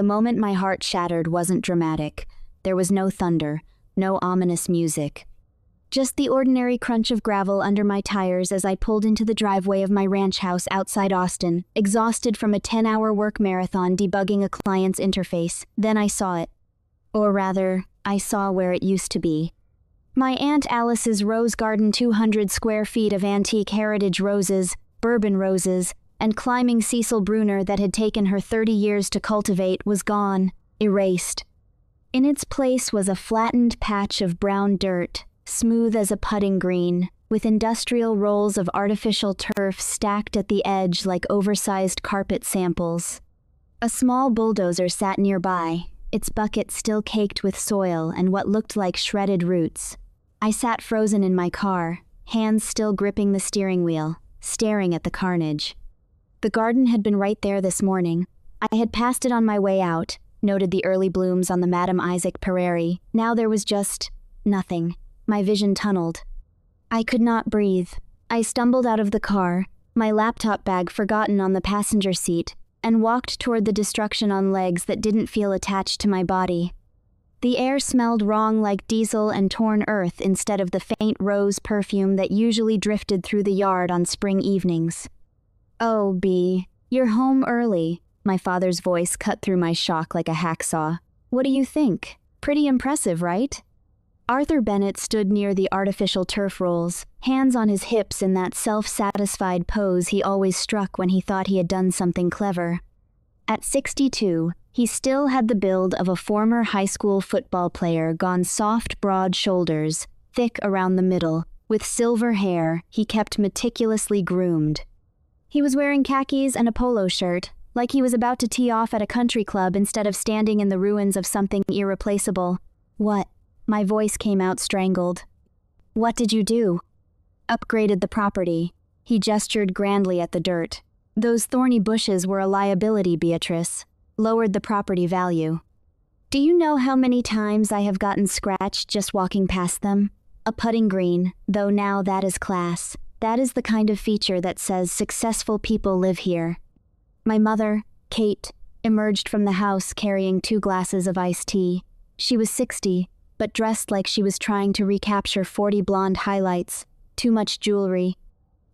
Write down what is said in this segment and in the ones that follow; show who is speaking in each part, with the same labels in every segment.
Speaker 1: The moment my heart shattered wasn't dramatic. There was no thunder, no ominous music. Just the ordinary crunch of gravel under my tires as I pulled into the driveway of my ranch house outside Austin, exhausted from a 10-hour work marathon debugging a client's interface. Then I saw it. Or rather, I saw where it used to be. My Aunt Alice's rose garden, 200 square feet of antique heritage roses, bourbon roses, and climbing Cecil Bruner that had taken her 30 years to cultivate was gone, erased. In its place was a flattened patch of brown dirt, smooth as a putting green, with industrial rolls of artificial turf stacked at the edge like oversized carpet samples. A small bulldozer sat nearby, its bucket still caked with soil and what looked like shredded roots. I sat frozen in my car, hands still gripping the steering wheel, staring at the carnage. The garden had been right there this morning. I had passed it on my way out, noted the early blooms on the Madame Isaac prairie. Now there was just nothing. My vision tunneled. I could not breathe. I stumbled out of the car, my laptop bag forgotten on the passenger seat, and walked toward the destruction on legs that didn't feel attached to my body. The air smelled wrong, like diesel and torn earth instead of the faint rose perfume that usually drifted through the yard on spring evenings. "Oh, Bea, you're home early," my father's voice cut through my shock like a hacksaw. "What do you think? Pretty impressive, right?" Arthur Bennett stood near the artificial turf rolls, hands on his hips in that self-satisfied pose he always struck when he thought he had done something clever. At 62, he still had the build of a former high school football player, gone soft, broad shoulders, thick around the middle, with silver hair he kept meticulously groomed. He was wearing khakis and a polo shirt, like he was about to tee off at a country club instead of standing in the ruins of something irreplaceable. "What?" My voice came out strangled. "What did you do?" "Upgraded the property." He gestured grandly at the dirt. "Those thorny bushes were a liability, Beatrice. Lowered the property value. Do you know how many times I have gotten scratched just walking past them? A putting green, though now that is class. That is the kind of feature that says successful people live here." My mother, Kate, emerged from the house carrying 2 glasses of iced tea. She was 60, but dressed like she was trying to recapture 40 blonde highlights, too much jewelry.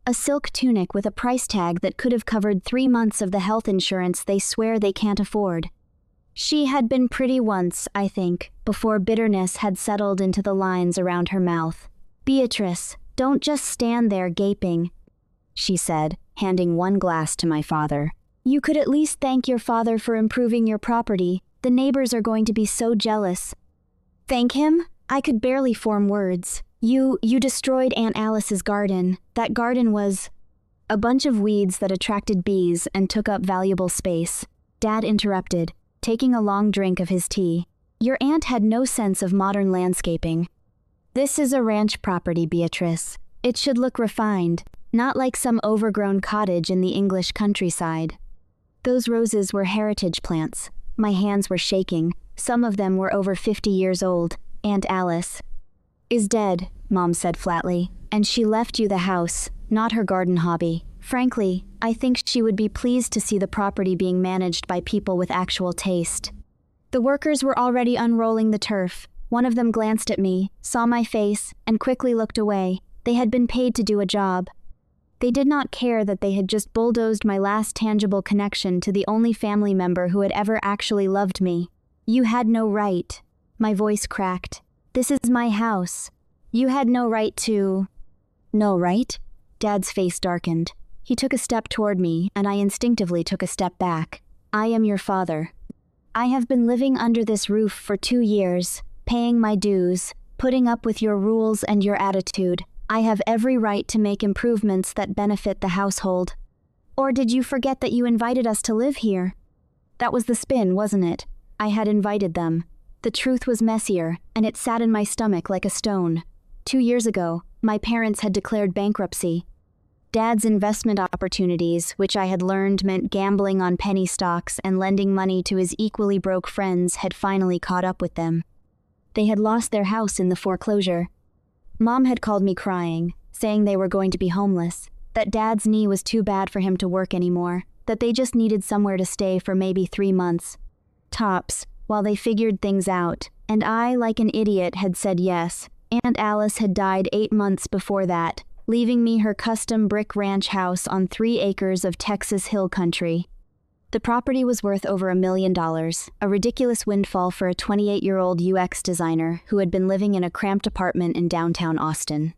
Speaker 1: A silk tunic with a price tag that could have covered 3 months of the health insurance they swear they can't afford. She had been pretty once, I think, before bitterness had settled into the lines around her mouth. "Beatrice, don't just stand there gaping," she said, handing 1 glass to my father. "You could at least thank your father for improving your property. The neighbors are going to be so jealous." "Thank him?" I could barely form words. You destroyed Aunt Alice's garden. That garden was a bunch of weeds that attracted bees and took up valuable space." Dad interrupted, taking a long drink of his tea. "Your aunt had no sense of modern landscaping. This is a ranch property, Beatrice. It should look refined, not like some overgrown cottage in the English countryside." Those roses were heritage plants. My hands were shaking. Some of them were over 50 years old. "Aunt Alice is dead," Mom said flatly, "and she left you the house, not her garden hobby. Frankly, I think she would be pleased to see the property being managed by people with actual taste." The workers were already unrolling the turf. One of them glanced at me, saw my face, and quickly looked away. They had been paid to do a job. They did not care that they had just bulldozed my last tangible connection to the only family member who had ever actually loved me. "You had no right." My voice cracked. "This is my house. You had no right to..." "No right?" Dad's face darkened. He took a step toward me, and I instinctively took a step back. "I am your father. I have been living under this roof for 2 years, paying my dues, putting up with your rules and your attitude. I have every right to make improvements that benefit the household. Or did you forget that you invited us to live here?" That was the spin, wasn't it? I had invited them. The truth was messier, and it sat in my stomach like a stone. 2 years ago, my parents had declared bankruptcy. Dad's investment opportunities, which I had learned meant gambling on penny stocks and lending money to his equally broke friends, had finally caught up with them. They had lost their house in the foreclosure. Mom had called me crying, saying they were going to be homeless, that Dad's knee was too bad for him to work anymore, that they just needed somewhere to stay for maybe 3 months. tops, while they figured things out, and I, like an idiot, had said yes. Aunt Alice had died 8 months before that, leaving me her custom brick ranch house on 3 acres of Texas hill country. The property was worth over $1 million, a ridiculous windfall for a 28-year-old UX designer who had been living in a cramped apartment in downtown Austin.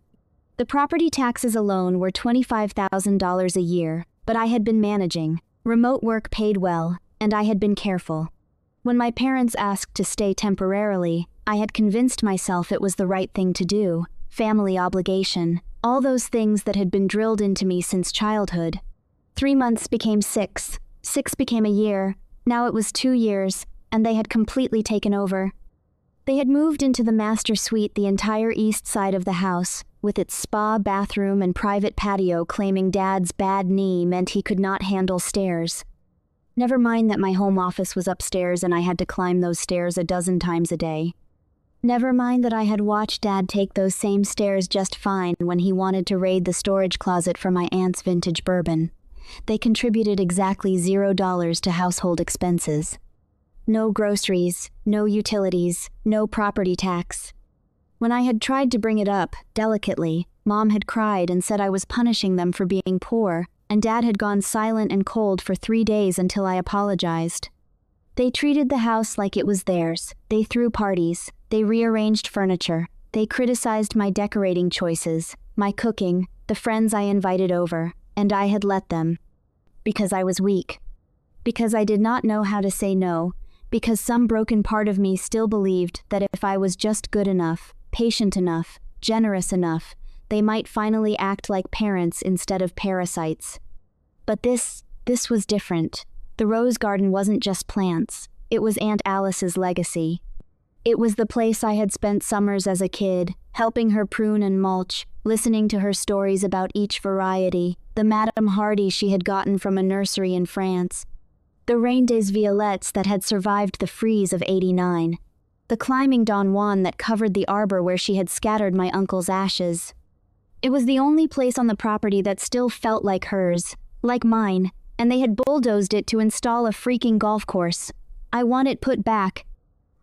Speaker 1: The property taxes alone were $25,000 a year, but I had been managing. Remote work paid well, and I had been careful. When my parents asked to stay temporarily, I had convinced myself it was the right thing to do. Family obligation, all those things that had been drilled into me since childhood. 3 months became 6. 6 became a year. Now it was 2 years, and they had completely taken over. They had moved into the master suite the entire east side of the house, with its spa, bathroom, and private patio claiming Dad's bad knee meant he could not handle stairs. Never mind that my home office was upstairs and I had to climb those stairs a dozen times a day. Never mind that I had watched Dad take those same stairs just fine when he wanted to raid the storage closet for my aunt's vintage bourbon. They contributed exactly $0 to household expenses. No groceries, no utilities, no property tax. When I had tried to bring it up, delicately, Mom had cried and said I was punishing them for being poor, and Dad had gone silent and cold for 3 days until I apologized. They treated the house like it was theirs. They threw parties. They rearranged furniture. They criticized my decorating choices, my cooking, the friends I invited over, and I had let them. Because I was weak. Because I did not know how to say no. Because some broken part of me still believed that if I was just good enough, patient enough, generous enough, they might finally act like parents instead of parasites. But this was different. The rose garden wasn't just plants. It was Aunt Alice's legacy. It was the place I had spent summers as a kid, helping her prune and mulch, listening to her stories about each variety, the Madame Hardy she had gotten from a nursery in France, the Reine des Violettes that had survived the freeze of '89, the climbing Don Juan that covered the arbor where she had scattered my uncle's ashes. It was the only place on the property that still felt like hers, like mine, and they had bulldozed it to install a freaking golf course. I want it put back,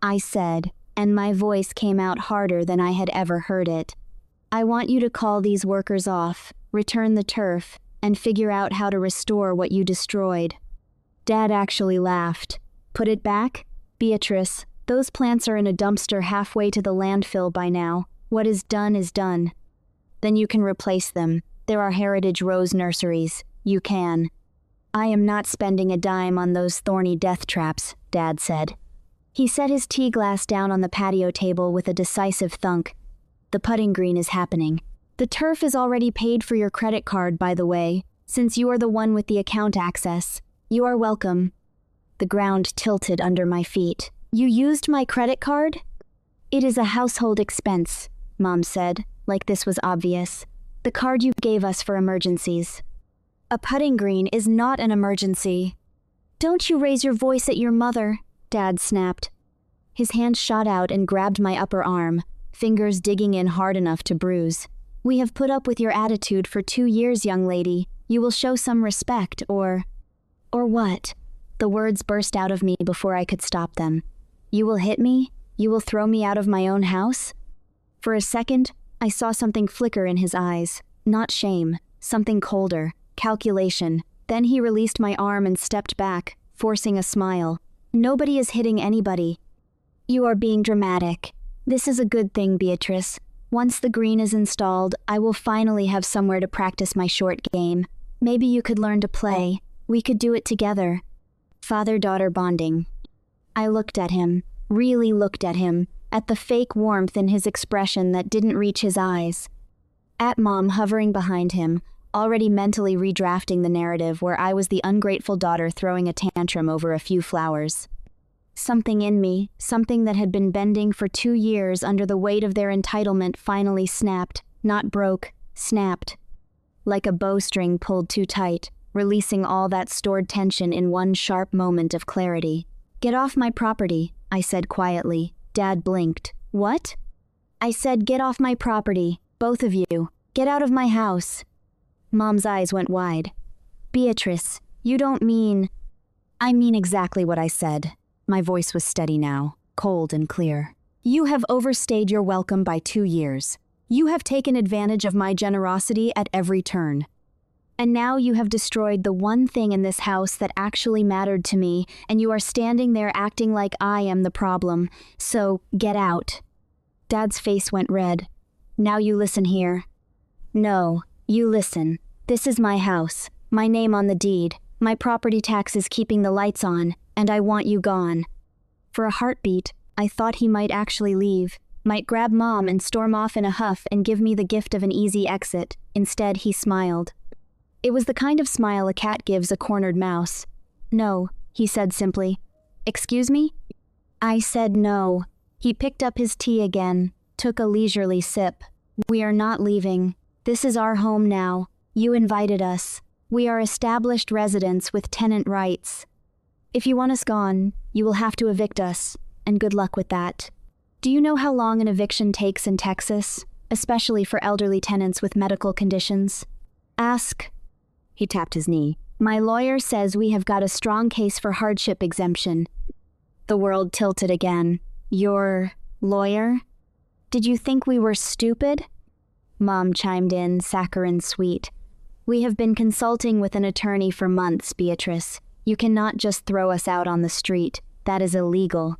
Speaker 1: I said, and my voice came out harder than I had ever heard it. I want you to call these workers off, return the turf, and figure out how to restore what you destroyed. Dad actually laughed. Put it back? Beatrice, those plants are in a dumpster halfway to the landfill by now. What is done is done. Then you can replace them. There are heritage rose nurseries. You can. I am not spending a dime on those thorny death traps, Dad said. He set his tea glass down on the patio table with a decisive thunk. The putting green is happening. The turf is already paid for your credit card, by the way, since you are the one with the account access. You are welcome. The ground tilted under my feet. You used my credit card? It is a household expense, Mom said, like this was obvious. The card you gave us for emergencies. A putting green is not an emergency. Don't you raise your voice at your mother, Dad snapped. His hand shot out and grabbed my upper arm, fingers digging in hard enough to bruise. We have put up with your attitude for 2 years, young lady. You will show some respect, or what? The words burst out of me before I could stop them. You will hit me? You will throw me out of my own house? For a second, I saw something flicker in his eyes. Not shame, something colder, calculation. Then he released my arm and stepped back, forcing a smile. Nobody is hitting anybody. You are being dramatic. This is a good thing, Beatrice. Once the green is installed, I will finally have somewhere to practice my short game. Maybe you could learn to play. We could do it together. Father-daughter bonding. I looked at him, really looked at him, at the fake warmth in his expression that didn't reach his eyes. At Mom hovering behind him, already mentally redrafting the narrative where I was the ungrateful daughter throwing a tantrum over a few flowers. Something in me, something that had been bending for 2 years under the weight of their entitlement finally snapped, not broke, snapped. Like a bowstring pulled too tight, releasing all that stored tension in one sharp moment of clarity. Get off my property, I said quietly. Dad blinked. What? I said get off my property, both of you. Get out of my house. Mom's eyes went wide. Beatrice, you don't mean... I mean exactly what I said. My voice was steady now, cold and clear. You have overstayed your welcome by 2 years. You have taken advantage of my generosity at every turn. And now you have destroyed the one thing in this house that actually mattered to me, and you are standing there acting like I am the problem. So, get out. Dad's face went red. Now you listen here. No, you listen. This is my house, my name on the deed, my property taxes keeping the lights on, and I want you gone. For a heartbeat, I thought he might actually leave, might grab Mom and storm off in a huff and give me the gift of an easy exit. Instead, he smiled. It was the kind of smile a cat gives a cornered mouse. No, he said simply. Excuse me? I said no. He picked up his tea again, took a leisurely sip. We are not leaving. This is our home now. You invited us. We are established residents with tenant rights. If you want us gone, you will have to evict us, and good luck with that. Do you know how long an eviction takes in Texas, especially for elderly tenants with medical conditions? Ask. He tapped his knee. My lawyer says we have got a strong case for hardship exemption. The world tilted again. Your lawyer? Did you think we were stupid? Mom chimed in, saccharine sweet. We have been consulting with an attorney for months, Beatrice. You cannot just throw us out on the street. That is illegal.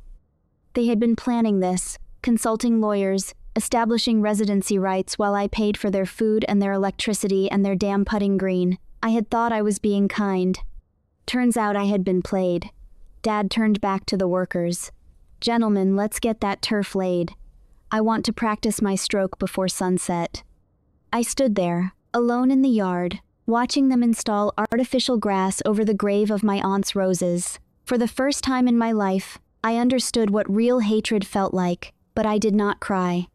Speaker 1: They had been planning this, consulting lawyers, establishing residency rights while I paid for their food and their electricity and their damn putting green. I had thought I was being kind. Turns out I had been played. Dad turned back to the workers. Gentlemen, let's get that turf laid. I want to practice my stroke before sunset. I stood there, alone in the yard, watching them install artificial grass over the grave of my aunt's roses. For the first time in my life, I understood what real hatred felt like, but I did not cry.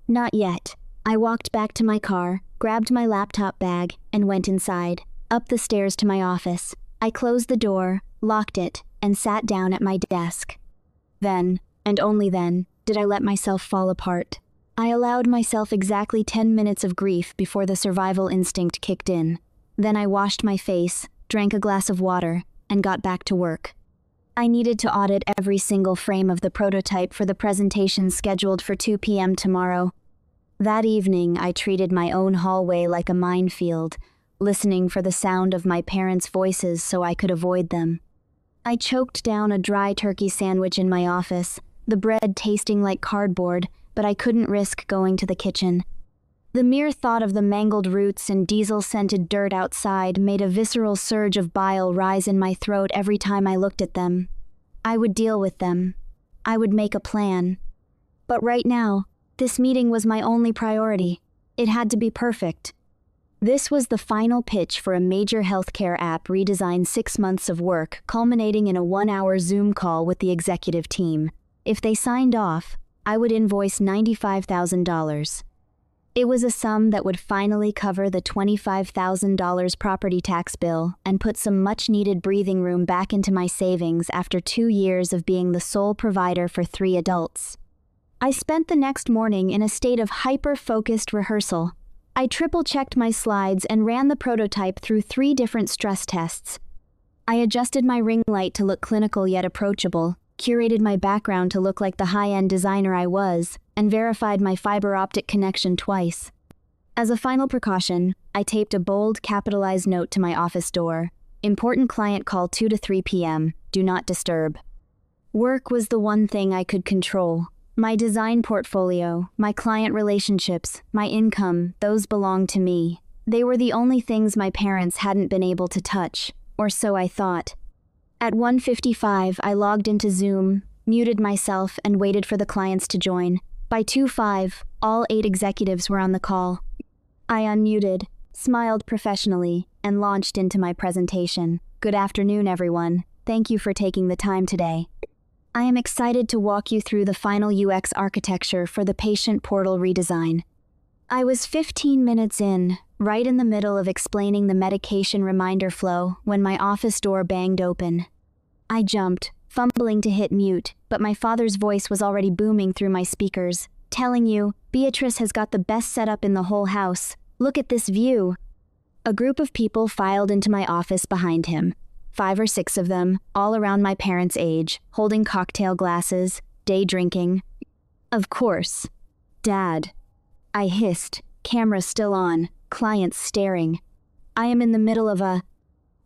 Speaker 1: Not yet. I walked back to my car, grabbed my laptop bag, and went inside, up the stairs to my office. I closed the door, locked it, and sat down at my desk. Then, and only then, did I let myself fall apart. I allowed myself exactly 10 minutes of grief before the survival instinct kicked in. Then I washed my face, drank a glass of water, and got back to work. I needed to audit every single frame of the prototype for the presentation scheduled for 2 p.m. tomorrow. That evening, I treated my own hallway like a minefield, listening for the sound of my parents' voices so I could avoid them. I choked down a dry turkey sandwich in my office, the bread tasting like cardboard, but I couldn't risk going to the kitchen. The mere thought of the mangled roots and diesel-scented dirt outside made a visceral surge of bile rise in my throat every time I looked at them. I would deal with them. I would make a plan. But right now, this meeting was my only priority. It had to be perfect. This was the final pitch for a major healthcare app redesigned 6 months of work, culminating in a 1-hour Zoom call with the executive team. If they signed off, I would invoice $95,000. It was a sum that would finally cover the $25,000 property tax bill and put some much-needed breathing room back into my savings after 2 years of being the sole provider for 3 adults. I spent the next morning in a state of hyper-focused rehearsal. I triple-checked my slides and ran the prototype through 3 different stress tests. I adjusted my ring light to look clinical yet approachable, curated my background to look like the high-end designer I was, and verified my fiber optic connection twice. As a final precaution, I taped a bold, capitalized note to my office door. Important client call 2 to 3 p.m. Do not disturb. Work was the one thing I could control. My design portfolio, my client relationships, my income, those belonged to me. They were the only things my parents hadn't been able to touch, or so I thought. At 1:55, I logged into Zoom, muted myself, and waited for the clients to join. By 2:05, all 8 executives were on the call. I unmuted, smiled professionally, and launched into my presentation. Good afternoon, everyone. Thank you for taking the time today. I am excited to walk you through the final UX architecture for the patient portal redesign. I was 15 minutes in, right in the middle of explaining the medication reminder flow, when my office door banged open. I jumped, fumbling to hit mute, but my father's voice was already booming through my speakers, telling you, Beatrice has got the best setup in the whole house. Look at this view. A group of people filed into my office behind him. 5 or 6 of them, all around my parents' age, holding cocktail glasses, day drinking. Of course. Dad. I hissed, camera still on, clients staring. I am in the middle of a...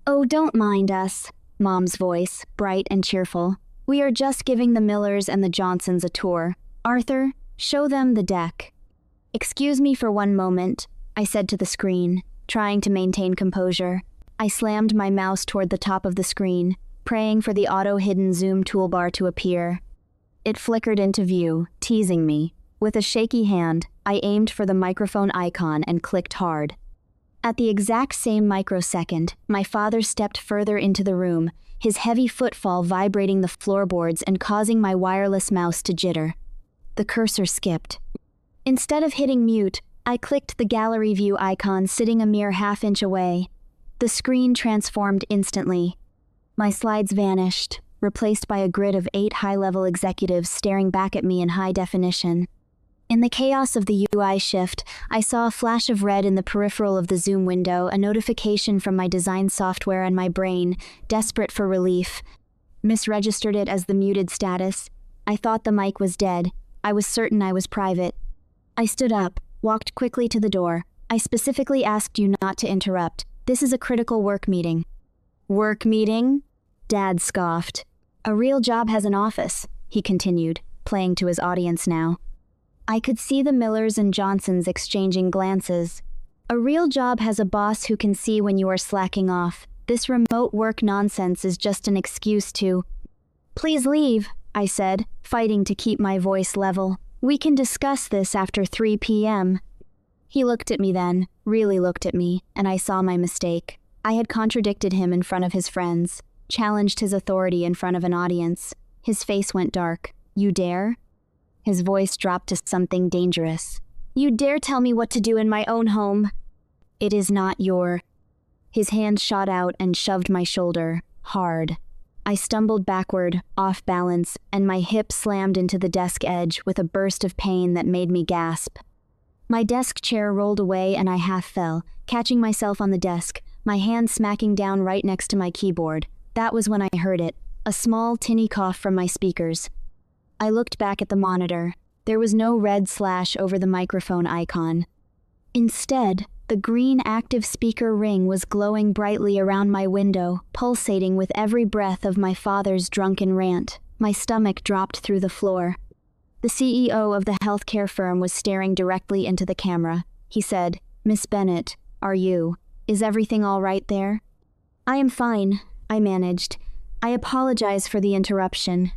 Speaker 1: Oh, don't mind us, Mom's voice, bright and cheerful. We are just giving the Millers and the Johnsons a tour. Arthur, show them the deck. Excuse me for one moment, I said to the screen, trying to maintain composure. I slammed my mouse toward the top of the screen, praying for the auto-hidden zoom toolbar to appear. It flickered into view, teasing me. With a shaky hand, I aimed for the microphone icon and clicked hard. At the exact same microsecond, my father stepped further into the room, his heavy footfall vibrating the floorboards and causing my wireless mouse to jitter. The cursor skipped. Instead of hitting mute, I clicked the gallery view icon sitting a mere half-inch away. The screen transformed instantly. My slides vanished, replaced by a grid of 8 high-level executives staring back at me in high definition. In the chaos of the UI shift, I saw a flash of red in the peripheral of the Zoom window, a notification from my design software, and my brain, desperate for relief, misregistered it as the muted status. I thought the mic was dead. I was certain I was private. I stood up, walked quickly to the door. I specifically asked you not to interrupt. This is a critical work meeting. Work meeting? Dad scoffed. A real job has an office, he continued, playing to his audience now. I could see the Millers and Johnsons exchanging glances. A real job has a boss who can see when you are slacking off. This remote work nonsense is just an excuse to... Please leave, I said, fighting to keep my voice level. We can discuss this after 3 p.m. He looked at me then, really looked at me, and I saw my mistake. I had contradicted him in front of his friends, challenged his authority in front of an audience. His face went dark. You dare? His voice dropped to something dangerous. You dare tell me what to do in my own home? It is not your... His hand shot out and shoved my shoulder, hard. I stumbled backward, off balance, and my hip slammed into the desk edge with a burst of pain that made me gasp. My desk chair rolled away and I half fell, catching myself on the desk, my hand smacking down right next to my keyboard. That was when I heard it, a small, tinny cough from my speakers. I looked back at the monitor. There was no red slash over the microphone icon. Instead, the green active speaker ring was glowing brightly around my window, pulsating with every breath of my father's drunken rant. My stomach dropped through the floor. The CEO of the healthcare firm was staring directly into the camera. He said, "Miss Bennett, is everything all right there?" "I am fine," I managed. "I apologize for the interruption."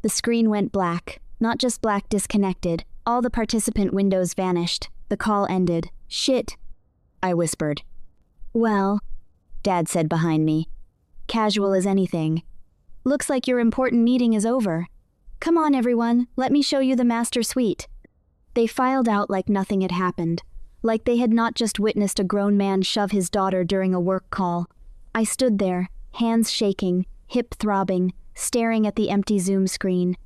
Speaker 1: The screen went black, not just black disconnected. All the participant windows vanished. The call ended. "Shit," I whispered. "Well," Dad said behind me. "Casual as anything. Looks like your important meeting is over. Come on, everyone, let me show you the master suite." They filed out like nothing had happened, like they had not just witnessed a grown man shove his daughter during a work call. I stood there, hands shaking, hip throbbing, staring at the empty Zoom screen.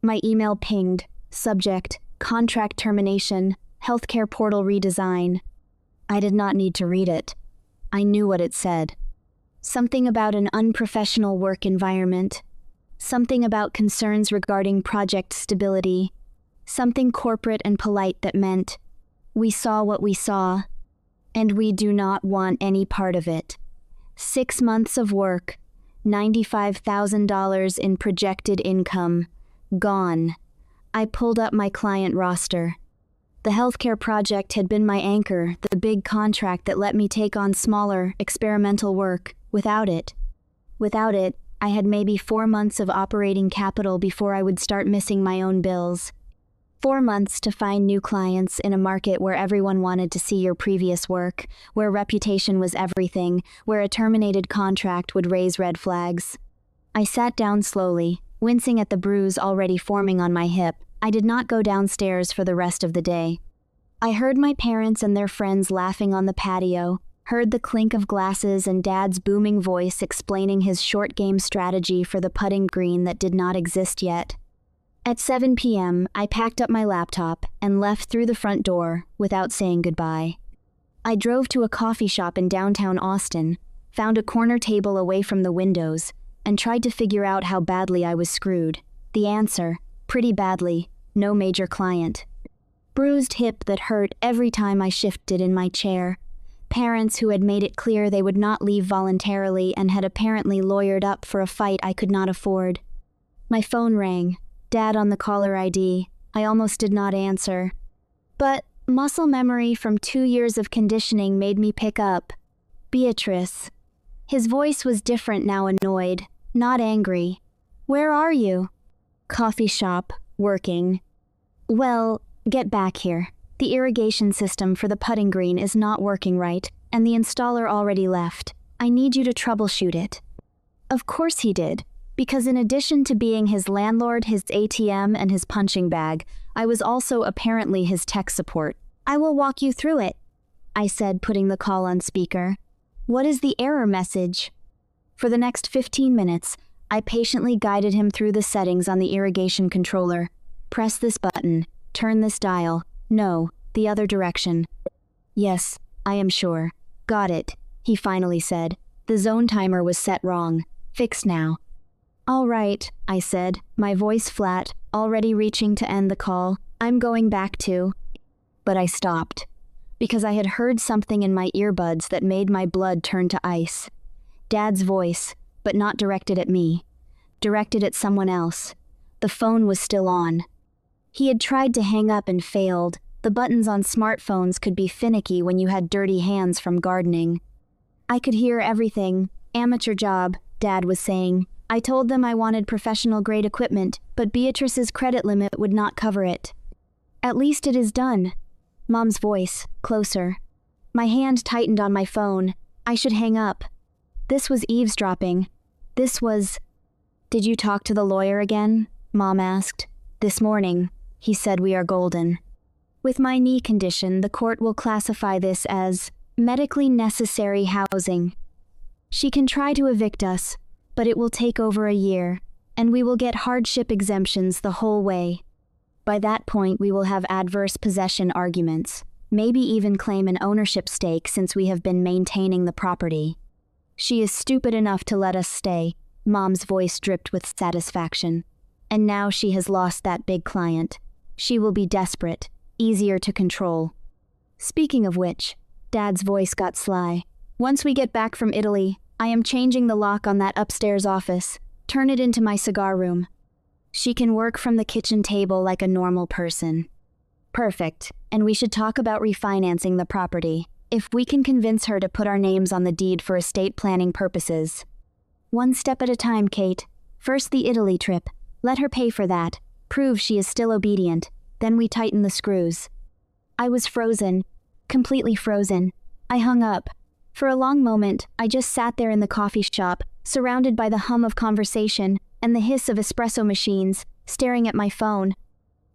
Speaker 1: My email pinged. Subject, contract termination, healthcare portal redesign. I did not need to read it. I knew what it said. Something about an unprofessional work environment. Something about concerns regarding project stability. Something corporate and polite that meant, we saw what we saw, and we do not want any part of it. 6 months of work, $95,000 in projected income. Gone. I pulled up my client roster. The healthcare project had been my anchor, the big contract that let me take on smaller, experimental work. Without it, I had maybe 4 months of operating capital before I would start missing my own bills. 4 months to find new clients in a market where everyone wanted to see your previous work, where reputation was everything, where a terminated contract would raise red flags. I sat down slowly, wincing at the bruise already forming on my hip. I did not go downstairs for the rest of the day. I heard my parents and their friends laughing on the patio, heard the clink of glasses and Dad's booming voice explaining his short game strategy for the putting green that did not exist yet. At 7 p.m., I packed up my laptop and left through the front door without saying goodbye. I drove to a coffee shop in downtown Austin, found a corner table away from the windows, and tried to figure out how badly I was screwed. The answer, pretty badly, no major client. Bruised hip that hurt every time I shifted in my chair. Parents who had made it clear they would not leave voluntarily and had apparently lawyered up for a fight I could not afford. My phone rang. Dad on the caller ID. I almost did not answer. But muscle memory from 2 years of conditioning made me pick up. Beatrice. His voice was different now, annoyed, not angry. Where are you? Coffee shop, working. Well, get back here. The irrigation system for the putting green is not working right, and the installer already left. I need you to troubleshoot it. Of course he did, because in addition to being his landlord, his ATM, and his punching bag, I was also apparently his tech support. I will walk you through it, I said, putting the call on speaker. What is the error message? For the next 15 minutes, I patiently guided him through the settings on the irrigation controller. Press this button, turn this dial. No, the other direction. Yes, I am sure. Got it, he finally said. The zone timer was set wrong. Fixed now. All right, I said, my voice flat, already reaching to end the call. I'm going back to... But I stopped, because I had heard something in my earbuds that made my blood turn to ice. Dad's voice, but not directed at me. Directed at someone else. The phone was still on. He had tried to hang up and failed. The buttons on smartphones could be finicky when you had dirty hands from gardening. I could hear everything. Amateur job, Dad was saying. I told them I wanted professional-grade equipment, but Beatrice's credit limit would not cover it. At least it is done. Mom's voice, closer. My hand tightened on my phone. I should hang up. This was eavesdropping. This was... Did you talk to the lawyer again? Mom asked. This morning. He said we are golden. With my knee condition, the court will classify this as medically necessary housing. She can try to evict us, but it will take over a year, and we will get hardship exemptions the whole way. By that point, we will have adverse possession arguments, maybe even claim an ownership stake since we have been maintaining the property. She is stupid enough to let us stay, Mom's voice dripped with satisfaction. And now she has lost that big client. She will be desperate, easier to control. Speaking of which, Dad's voice got sly. Once we get back from Italy, I am changing the lock on that upstairs office. Turn it into my cigar room. She can work from the kitchen table like a normal person. Perfect, and we should talk about refinancing the property, if we can convince her to put our names on the deed for estate planning purposes. One step at a time, Kate. First the Italy trip. Let her pay for that. Prove she is still obedient. Then we tighten the screws. I was frozen. Completely frozen. I hung up. For a long moment, I just sat there in the coffee shop, surrounded by the hum of conversation and the hiss of espresso machines, staring at my phone.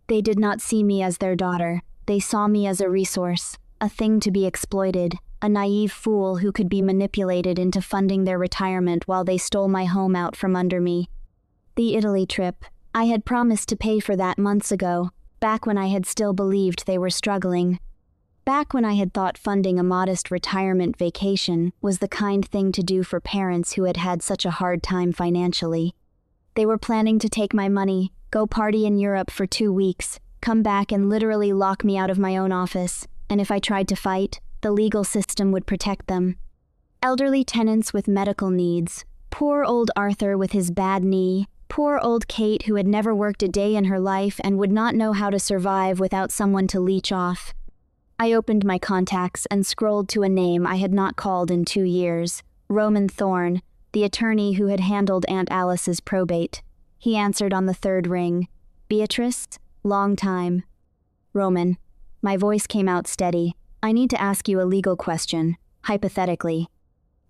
Speaker 1: They did not see me as their daughter. They saw me as a resource, a thing to be exploited, a naive fool who could be manipulated into funding their retirement while they stole my home out from under me. The Italy trip. I had promised to pay for that months ago, back when I had still believed they were struggling. Back when I had thought funding a modest retirement vacation was the kind thing to do for parents who had had such a hard time financially. They were planning to take my money, go party in Europe for 2 weeks, come back and literally lock me out of my own office, and if I tried to fight, the legal system would protect them. Elderly tenants with medical needs, poor old Arthur with his bad knee, poor old Kate who had never worked a day in her life and would not know how to survive without someone to leech off. I opened my contacts and scrolled to a name I had not called in 2 years, Roman Thorne, the attorney who had handled Aunt Alice's probate. He answered on the 3rd ring. Beatrice? Long time. Roman. My voice came out steady. I need to ask you a legal question. Hypothetically.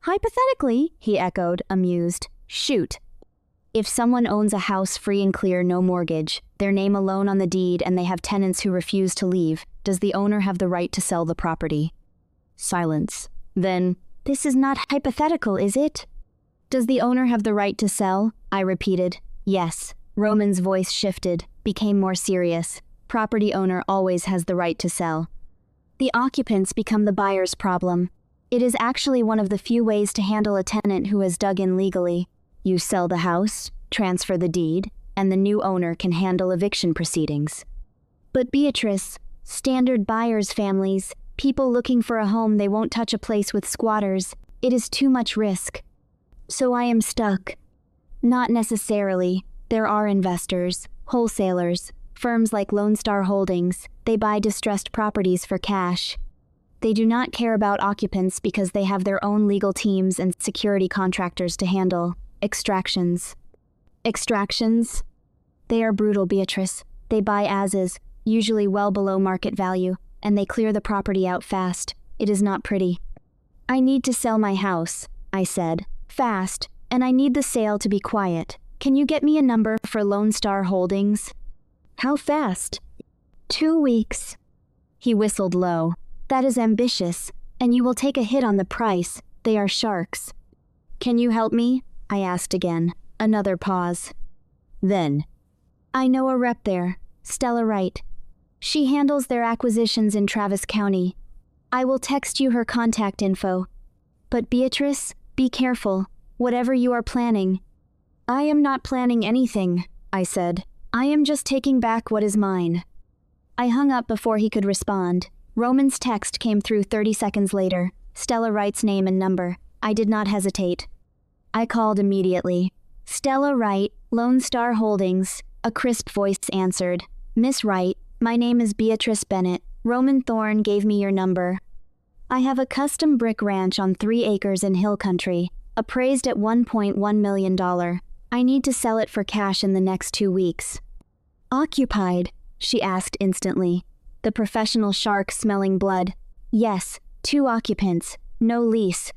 Speaker 1: Hypothetically? He echoed, amused. Shoot. If someone owns a house free and clear, no mortgage, their name alone on the deed, and they have tenants who refuse to leave, does the owner have the right to sell the property? Silence. Then, this is not hypothetical, is it? Does the owner have the right to sell? I repeated. Yes. Roman's voice shifted, became more serious. Property owner always has the right to sell. The occupants become the buyer's problem. It is actually one of the few ways to handle a tenant who has dug in legally. You sell the house, transfer the deed, and the new owner can handle eviction proceedings. But Beatrice, standard buyers' families, people looking for a home, they won't touch a place with squatters. It is too much risk. So I am stuck. Not necessarily. There are investors, wholesalers, firms like Lone Star Holdings. They buy distressed properties for cash. They do not care about occupants because they have their own legal teams and security contractors to handle extractions. Extractions? They are brutal, Beatrice. They buy as is, usually well below market value, and they clear the property out fast. It is not pretty. I need to sell my house, I said, fast, and I need the sale to be quiet. Can you get me a number for Lone Star Holdings? How fast? 2 weeks. He whistled low. That is ambitious, and you will take a hit on the price. They are sharks. Can you help me? I asked again. Another pause. Then, I know a rep there, Stella Wright. She handles their acquisitions in Travis County. I will text you her contact info. But Beatrice, be careful, whatever you are planning. I am not planning anything, I said. I am just taking back what is mine. I hung up before he could respond. Roman's text came through 30 seconds later. Stella Wright's name and number. I did not hesitate. I called immediately. Stella Wright, Lone Star Holdings. A crisp voice answered. Miss Wright, my name is Beatrice Bennett. Roman Thorne gave me your number. I have a custom brick ranch on 3 acres in Hill Country, appraised at $1.1 million. I need to sell it for cash in the next 2 weeks. Occupied? She asked instantly. The professional shark smelling blood. Yes, 2 occupants, no lease.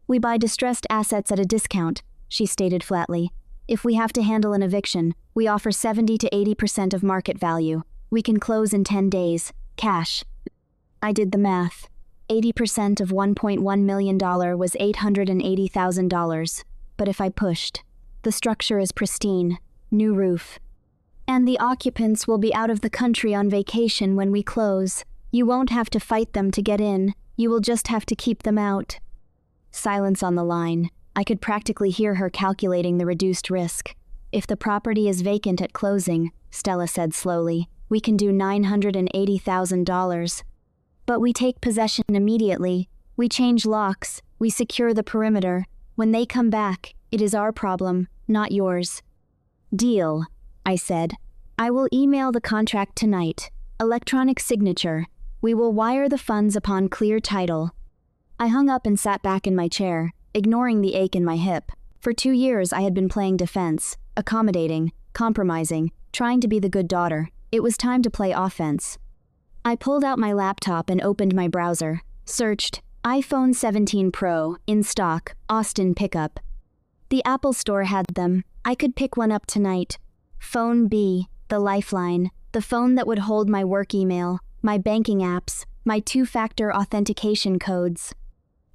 Speaker 1: We buy distressed assets at a discount, she stated flatly. If we have to handle an eviction, we offer 70 to 80% of market value. We can close in 10 days, cash. I did the math. 80% of $1.1 million was $880,000. But if I pushed, the structure is pristine, new roof. And the occupants will be out of the country on vacation when we close. You won't have to fight them to get in. You will just have to keep them out. Silence on the line. I could practically hear her calculating the reduced risk. If the property is vacant at closing, Stella said slowly, we can do $980,000. But we take possession immediately. We change locks. We secure the perimeter. When they come back, it is our problem, not yours. Deal, I said. I will email the contract tonight. Electronic signature. We will wire the funds upon clear title. I hung up and sat back in my chair, ignoring the ache in my hip. For 2 years I had been playing defense, accommodating, compromising, trying to be the good daughter. It was time to play offense. I pulled out my laptop and opened my browser, searched iPhone 17 Pro, in stock, Austin pickup. The Apple Store had them. I could pick one up tonight. Phone B, the lifeline, the phone that would hold my work email, my banking apps, my 2-factor authentication codes.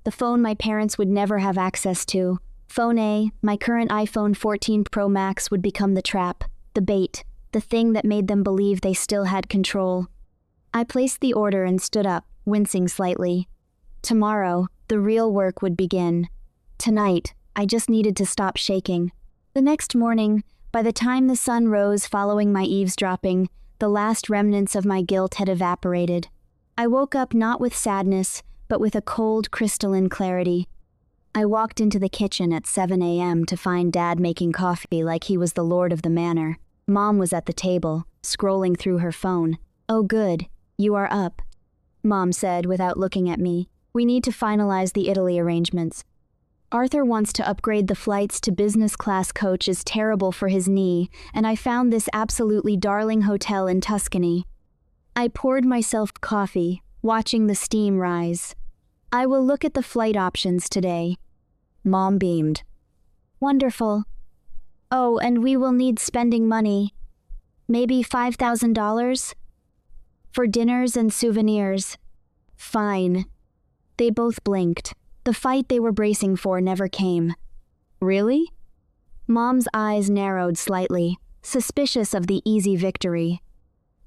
Speaker 1: The phone my parents would never have access to. Phone A, my current iPhone 14 Pro Max, would become the trap, the bait, the thing that made them believe they still had control. I placed the order and stood up, wincing slightly. Tomorrow, the real work would begin. Tonight, I just needed to stop shaking. The next morning, by the time the sun rose following my eavesdropping, the last remnants of my guilt had evaporated. I woke up not with sadness, but with a cold, crystalline clarity. I walked into the kitchen at 7 a.m. to find Dad making coffee like he was the lord of the manor. Mom was at the table, scrolling through her phone. Oh good, you are up, Mom said without looking at me. We need to finalize the Italy arrangements. Arthur wants to upgrade the flights to business class. Coach is terrible for his knee, and I found this absolutely darling hotel in Tuscany. I poured myself coffee, watching the steam rise. I will look at the flight options today. Mom beamed. Wonderful. Oh, and we will need spending money. Maybe $5,000? For dinners and souvenirs. Fine. They both blinked. The fight they were bracing for never came. Really? Mom's eyes narrowed slightly, suspicious of the easy victory.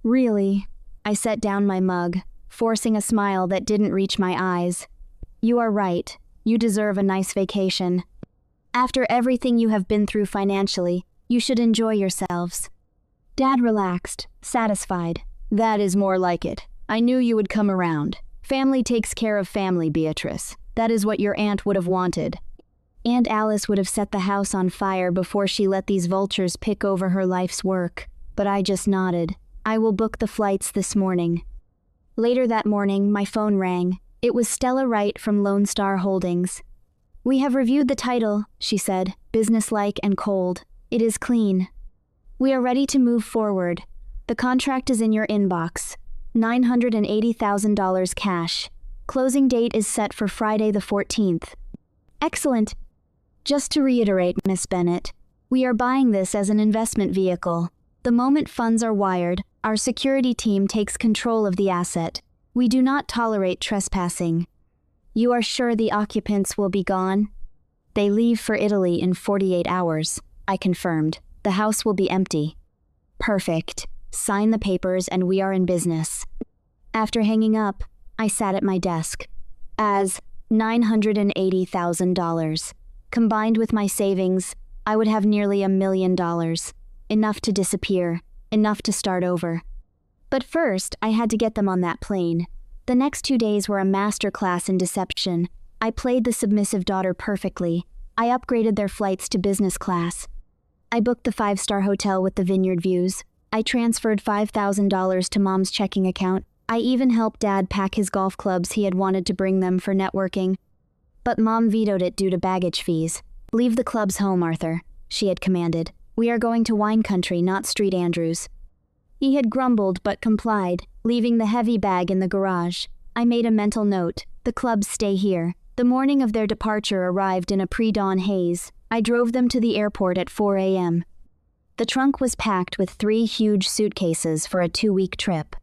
Speaker 1: Really? I set down my mug, forcing a smile that didn't reach my eyes. You are right. You deserve a nice vacation. After everything you have been through financially, you should enjoy yourselves." Dad relaxed, satisfied. "That is more like it. I knew you would come around. Family takes care of family, Beatrice. That is what your aunt would have wanted." Aunt Alice would have set the house on fire before she let these vultures pick over her life's work, but I just nodded. "I will book the flights this morning." Later that morning, my phone rang. It was Stella Wright from Lone Star Holdings. "We have reviewed the title," she said, businesslike and cold. "It is clean. We are ready to move forward. The contract is in your inbox. $980,000 cash. Closing date is set for Friday the 14th. "Excellent. Just to reiterate, Miss Bennett, we are buying this as an investment vehicle. The moment funds are wired, our security team takes control of the asset. We do not tolerate trespassing." "You are sure the occupants will be gone?" "They leave for Italy in 48 hours, I confirmed. The house will be empty." "Perfect. Sign the papers and we are in business." After hanging up, I sat at my desk. As $980,000. Combined with my savings, I would have nearly $1 million. Enough to disappear, enough to start over. But first, I had to get them on that plane. The next 2 days were a masterclass in deception. I played the submissive daughter perfectly. I upgraded their flights to business class. I booked the 5-star hotel with the vineyard views. I transferred $5,000 to Mom's checking account. I even helped Dad pack his golf clubs he had wanted to bring them for networking. But Mom vetoed it due to baggage fees. "Leave the clubs home, Arthur," she had commanded. "We are going to wine country, not Street Andrews." He had grumbled but complied, leaving the heavy bag in the garage. I made a mental note. The clubs stay here. The morning of their departure arrived in a pre-dawn haze. I drove them to the airport at 4 a.m. The trunk was packed with 3 huge suitcases for a 2-week trip.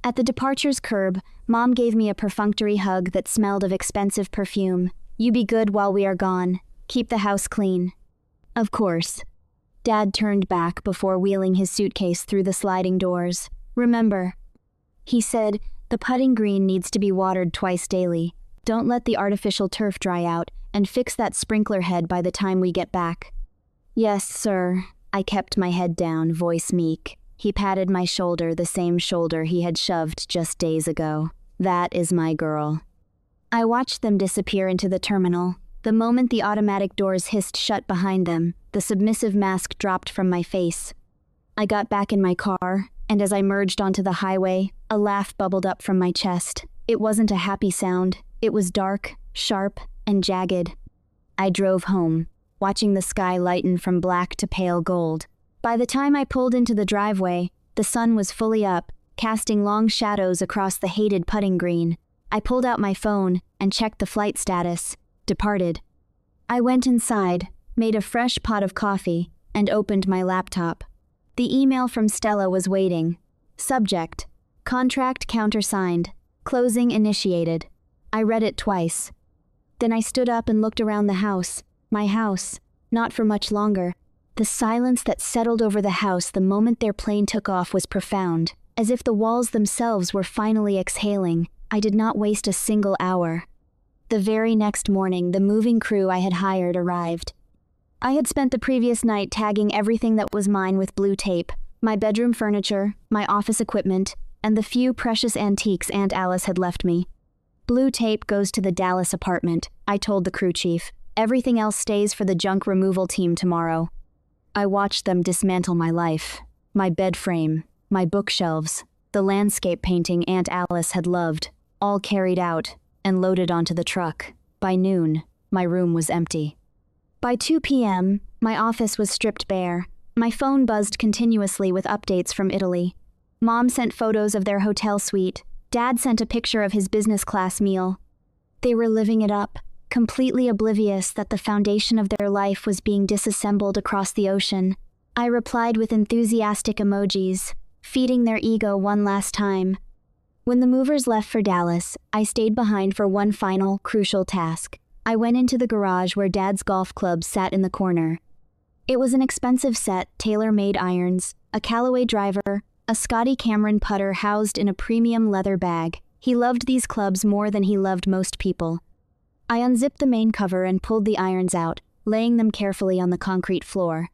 Speaker 1: At the departure's curb, Mom gave me a perfunctory hug that smelled of expensive perfume. "You be good while we are gone. Keep the house clean." "Of course." Dad turned back before wheeling his suitcase through the sliding doors. "Remember," he said, "the putting green needs to be watered twice daily. Don't let the artificial turf dry out, and fix that sprinkler head by the time we get back." "Yes, sir." I kept my head down, voice meek. He patted my shoulder, the same shoulder he had shoved just days ago. "That is my girl." I watched them disappear into the terminal. The moment the automatic doors hissed shut behind them, the submissive mask dropped from my face. I got back in my car, and as I merged onto the highway, a laugh bubbled up from my chest. It wasn't a happy sound. It was dark, sharp, and jagged. I drove home, watching the sky lighten from black to pale gold. By the time I pulled into the driveway, the sun was fully up, casting long shadows across the hated putting green. I pulled out my phone and checked the flight status. Departed. I went inside, made a fresh pot of coffee, and opened my laptop. The email from Stella was waiting. Subject: contract countersigned. Closing initiated. I read it twice. Then I stood up and looked around the house. My house. Not for much longer. The silence that settled over the house the moment their plane took off was profound, as if the walls themselves were finally exhaling. I did not waste a single hour. The very next morning, the moving crew I had hired arrived. I had spent the previous night tagging everything that was mine with blue tape, my bedroom furniture, my office equipment, and the few precious antiques Aunt Alice had left me. "Blue tape goes to the Dallas apartment," I told the crew chief. "Everything else stays for the junk removal team tomorrow." I watched them dismantle my life, my bed frame, my bookshelves, the landscape painting Aunt Alice had loved, all carried out and loaded onto the truck. By noon, my room was empty. By 2 p.m., my office was stripped bare. My phone buzzed continuously with updates from Italy. Mom sent photos of their hotel suite. Dad sent a picture of his business class meal. They were living it up, completely oblivious that the foundation of their life was being disassembled across the ocean. I replied with enthusiastic emojis, feeding their ego one last time. When the movers left for Dallas, I stayed behind for one final, crucial task. I went into the garage where Dad's golf clubs sat in the corner. It was an expensive set, tailor-made irons, a Callaway driver, a Scotty Cameron putter housed in a premium leather bag. He loved these clubs more than he loved most people. I unzipped the main cover and pulled the irons out, laying them carefully on the concrete floor.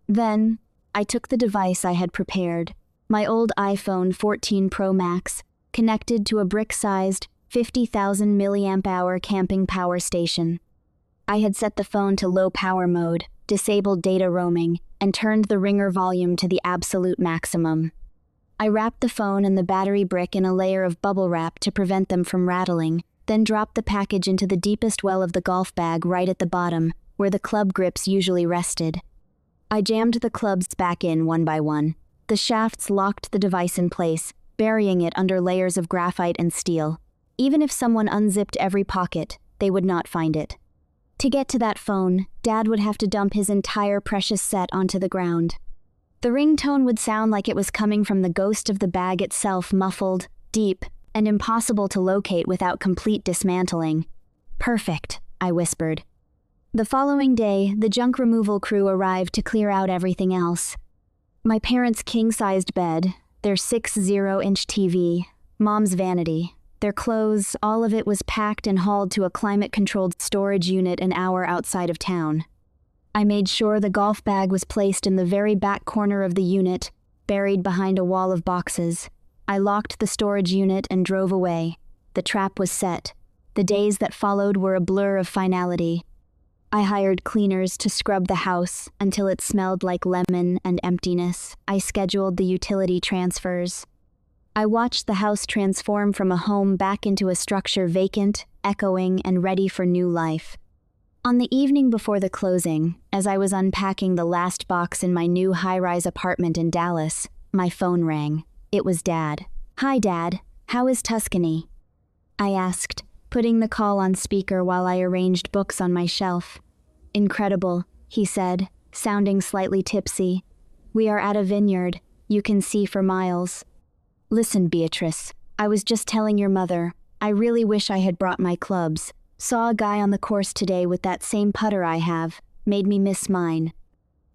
Speaker 1: Then, I took the device I had prepared, my old iPhone 14 Pro Max, connected to a brick-sized, 50,000 milliamp-hour camping power station. I had set the phone to low power mode, disabled data roaming, and turned the ringer volume to the absolute maximum. I wrapped the phone and the battery brick in a layer of bubble wrap to prevent them from rattling, then dropped the package into the deepest well of the golf bag right at the bottom, where the club grips usually rested. I jammed the clubs back in one by one. The shafts locked the device in place, burying it under layers of graphite and steel. Even if someone unzipped every pocket, they would not find it. To get to that phone, Dad would have to dump his entire precious set onto the ground. The ringtone would sound like it was coming from the ghost of the bag itself, muffled, deep, and impossible to locate without complete dismantling. "Perfect," I whispered. The following day, the junk removal crew arrived to clear out everything else. My parents' king-sized bed, their 6.0-inch TV, Mom's vanity, their clothes, all of it was packed and hauled to a climate-controlled storage unit an hour outside of town. I made sure the golf bag was placed in the very back corner of the unit, buried behind a wall of boxes. I locked the storage unit and drove away. The trap was set. The days that followed were a blur of finality. I hired cleaners to scrub the house until it smelled like lemon and emptiness. I scheduled the utility transfers. I watched the house transform from a home back into a structure vacant, echoing, and ready for new life. On the evening before the closing, as I was unpacking the last box in my new high-rise apartment in Dallas, my phone rang. It was Dad. "Hi, Dad. How is Tuscany?" I asked, putting the call on speaker while I arranged books on my shelf. "Incredible," he said, sounding slightly tipsy. "We are at a vineyard. You can see for miles." "Listen, Beatrice, I was just telling your mother, I really wish I had brought my clubs. Saw a guy on the course today with that same putter I have. Made me miss mine."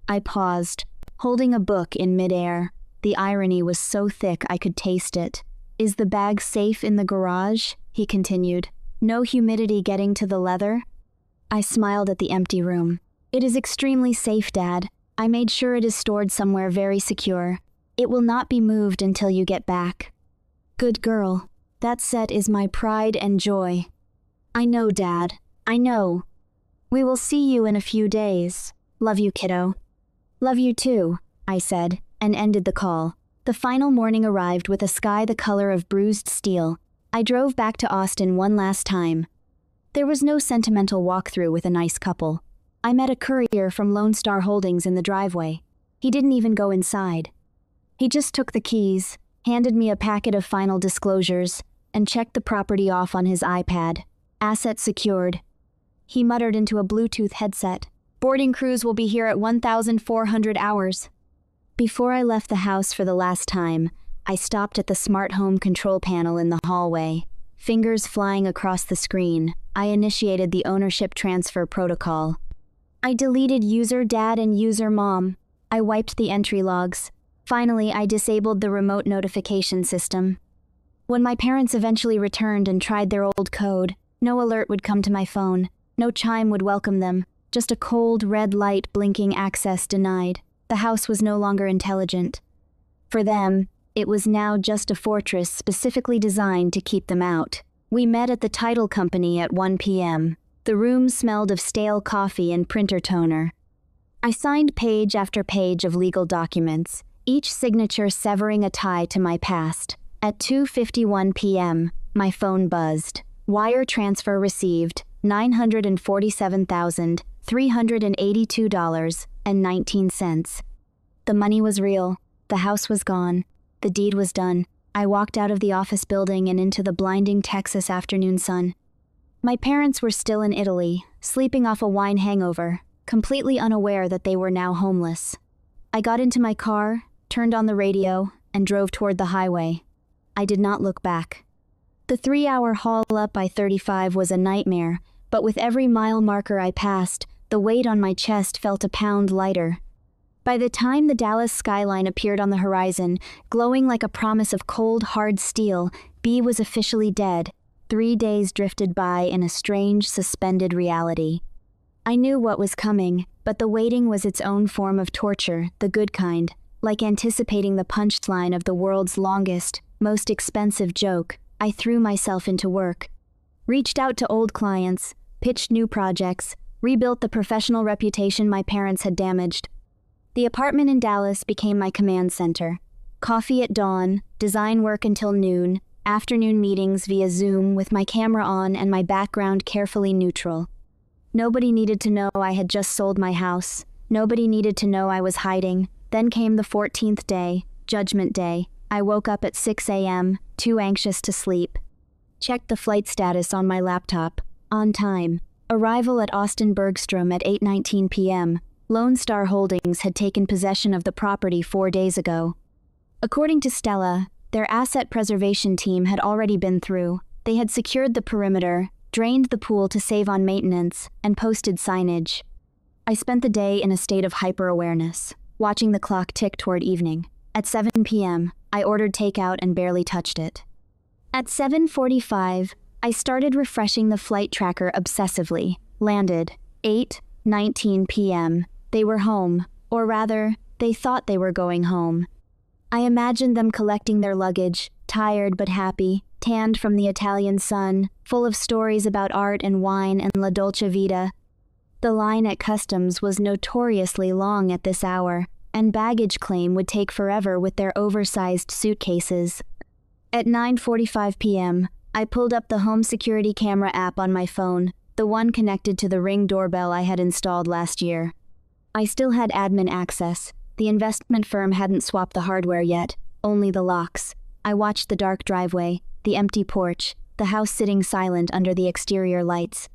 Speaker 1: I paused, holding a book in midair. The irony was so thick I could taste it. "Is the bag safe in the garage?" he continued. "No humidity getting to the leather?" I smiled at the empty room. "It is extremely safe, Dad. I made sure it is stored somewhere very secure. It will not be moved until you get back." "Good girl. That set is my pride and joy." "I know, Dad. I know. We will see you in a few days. Love you, kiddo." "Love you too," I said, and ended the call. The final morning arrived with a sky the color of bruised steel. I drove back to Austin one last time. There was no sentimental walkthrough with a nice couple. I met a courier from Lone Star Holdings in the driveway. He didn't even go inside. He just took the keys, handed me a packet of final disclosures, and checked the property off on his iPad. Asset secured. He muttered into a Bluetooth headset. "Boarding crews will be here at 1,400 hours. Before I left the house for the last time, I stopped at the smart home control panel in the hallway. Fingers flying across the screen, I initiated the ownership transfer protocol. I deleted user dad and user mom. I wiped the entry logs. Finally, I disabled the remote notification system. When my parents eventually returned and tried their old code, no alert would come to my phone. No chime would welcome them. Just a cold red light blinking access denied. The house was no longer intelligent. For them, it was now just a fortress specifically designed to keep them out. We met at the title company at 1 p.m. The room smelled of stale coffee and printer toner. I signed page after page of legal documents, each signature severing a tie to my past. At 2:51 p.m., my phone buzzed. Wire transfer received, $947,382.19. The money was real. The house was gone. The deed was done. I walked out of the office building and into the blinding Texas afternoon sun. My parents were still in Italy, sleeping off a wine hangover, completely unaware that they were now homeless. I got into my car, turned on the radio, and drove toward the highway. I did not look back. The 3-hour haul up I-35 was a nightmare, but with every mile marker I passed, the weight on my chest felt a pound lighter. By the time the Dallas skyline appeared on the horizon, glowing like a promise of cold, hard steel, B was officially dead. 3 days drifted by in a strange, suspended reality. I knew what was coming, but the waiting was its own form of torture, the good kind, like anticipating the punchline of the world's longest, most expensive joke. I threw myself into work. Reached out to old clients, pitched new projects, rebuilt the professional reputation my parents had damaged. The apartment in Dallas became my command center. Coffee at dawn, design work until noon, afternoon meetings via Zoom with my camera on and my background carefully neutral. Nobody needed to know I had just sold my house. Nobody needed to know I was hiding. Then came the 14th day, Judgment Day. I woke up at 6 a.m., too anxious to sleep. Checked the flight status on my laptop. On time. Arrival at Austin Bergstrom at 8:19 p.m. Lone Star Holdings had taken possession of the property 4 days ago. According to Stella, their asset preservation team had already been through. They had secured the perimeter, drained the pool to save on maintenance, and posted signage. I spent the day in a state of hyper-awareness, watching the clock tick toward evening. At 7 p.m., I ordered takeout and barely touched it. At 7:45, I started refreshing the flight tracker obsessively. Landed. 8:19 p.m. They were home, or rather, they thought they were going home. I imagined them collecting their luggage, tired but happy, tanned from the Italian sun, full of stories about art and wine and la dolce vita. The line at customs was notoriously long at this hour, and baggage claim would take forever with their oversized suitcases. At 9:45 p.m., I pulled up the home security camera app on my phone, the one connected to the Ring doorbell I had installed last year. I still had admin access. The investment firm hadn't swapped the hardware yet, only the locks. I watched the dark driveway, the empty porch, the house sitting silent under the exterior lights.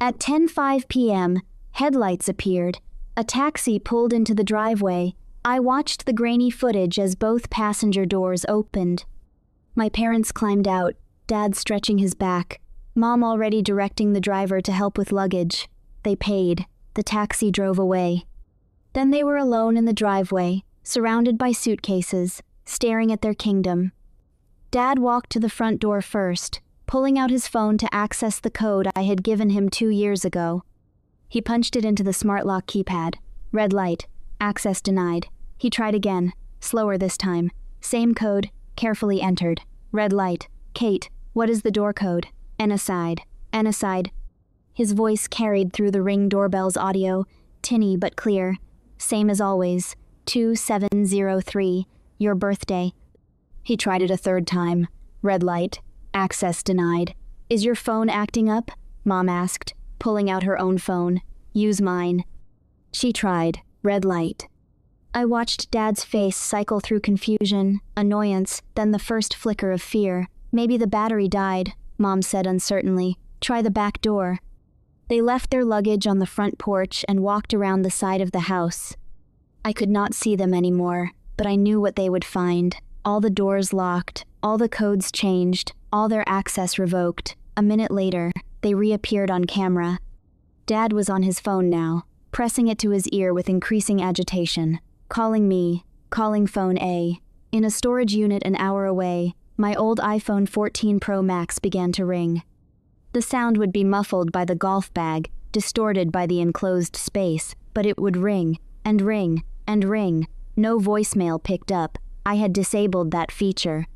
Speaker 1: At 10:05 p.m., headlights appeared. A taxi pulled into the driveway. I watched the grainy footage as both passenger doors opened. My parents climbed out, Dad stretching his back, Mom already directing the driver to help with luggage. They paid. The taxi drove away. Then they were alone in the driveway, surrounded by suitcases, staring at their kingdom. Dad walked to the front door first, pulling out his phone to access the code I had given him 2 years ago. He punched it into the smart lock keypad. Red light. Access denied. He tried again, slower this time. Same code, carefully entered. Red light. Kate, what is the door code? N aside. N aside. His voice carried through the Ring doorbell's audio, tinny but clear. Same as always. 2703. Your birthday. He tried it a third time. Red light. Access denied. Is your phone acting up? Mom asked, pulling out her own phone. Use mine. She tried. Red light. I watched Dad's face cycle through confusion, annoyance, then the first flicker of fear. Maybe the battery died, Mom said uncertainly. Try the back door. They left their luggage on the front porch and walked around the side of the house. I could not see them anymore, but I knew what they would find. All the doors locked, all the codes changed, all their access revoked. A minute later, they reappeared on camera. Dad was on his phone now, pressing it to his ear with increasing agitation. Calling me, calling phone A. In a storage unit an hour away, my old iPhone 14 Pro Max began to ring. The sound would be muffled by the golf bag, distorted by the enclosed space, but it would ring, and ring, and ring. No voicemail picked up. I had disabled that feature.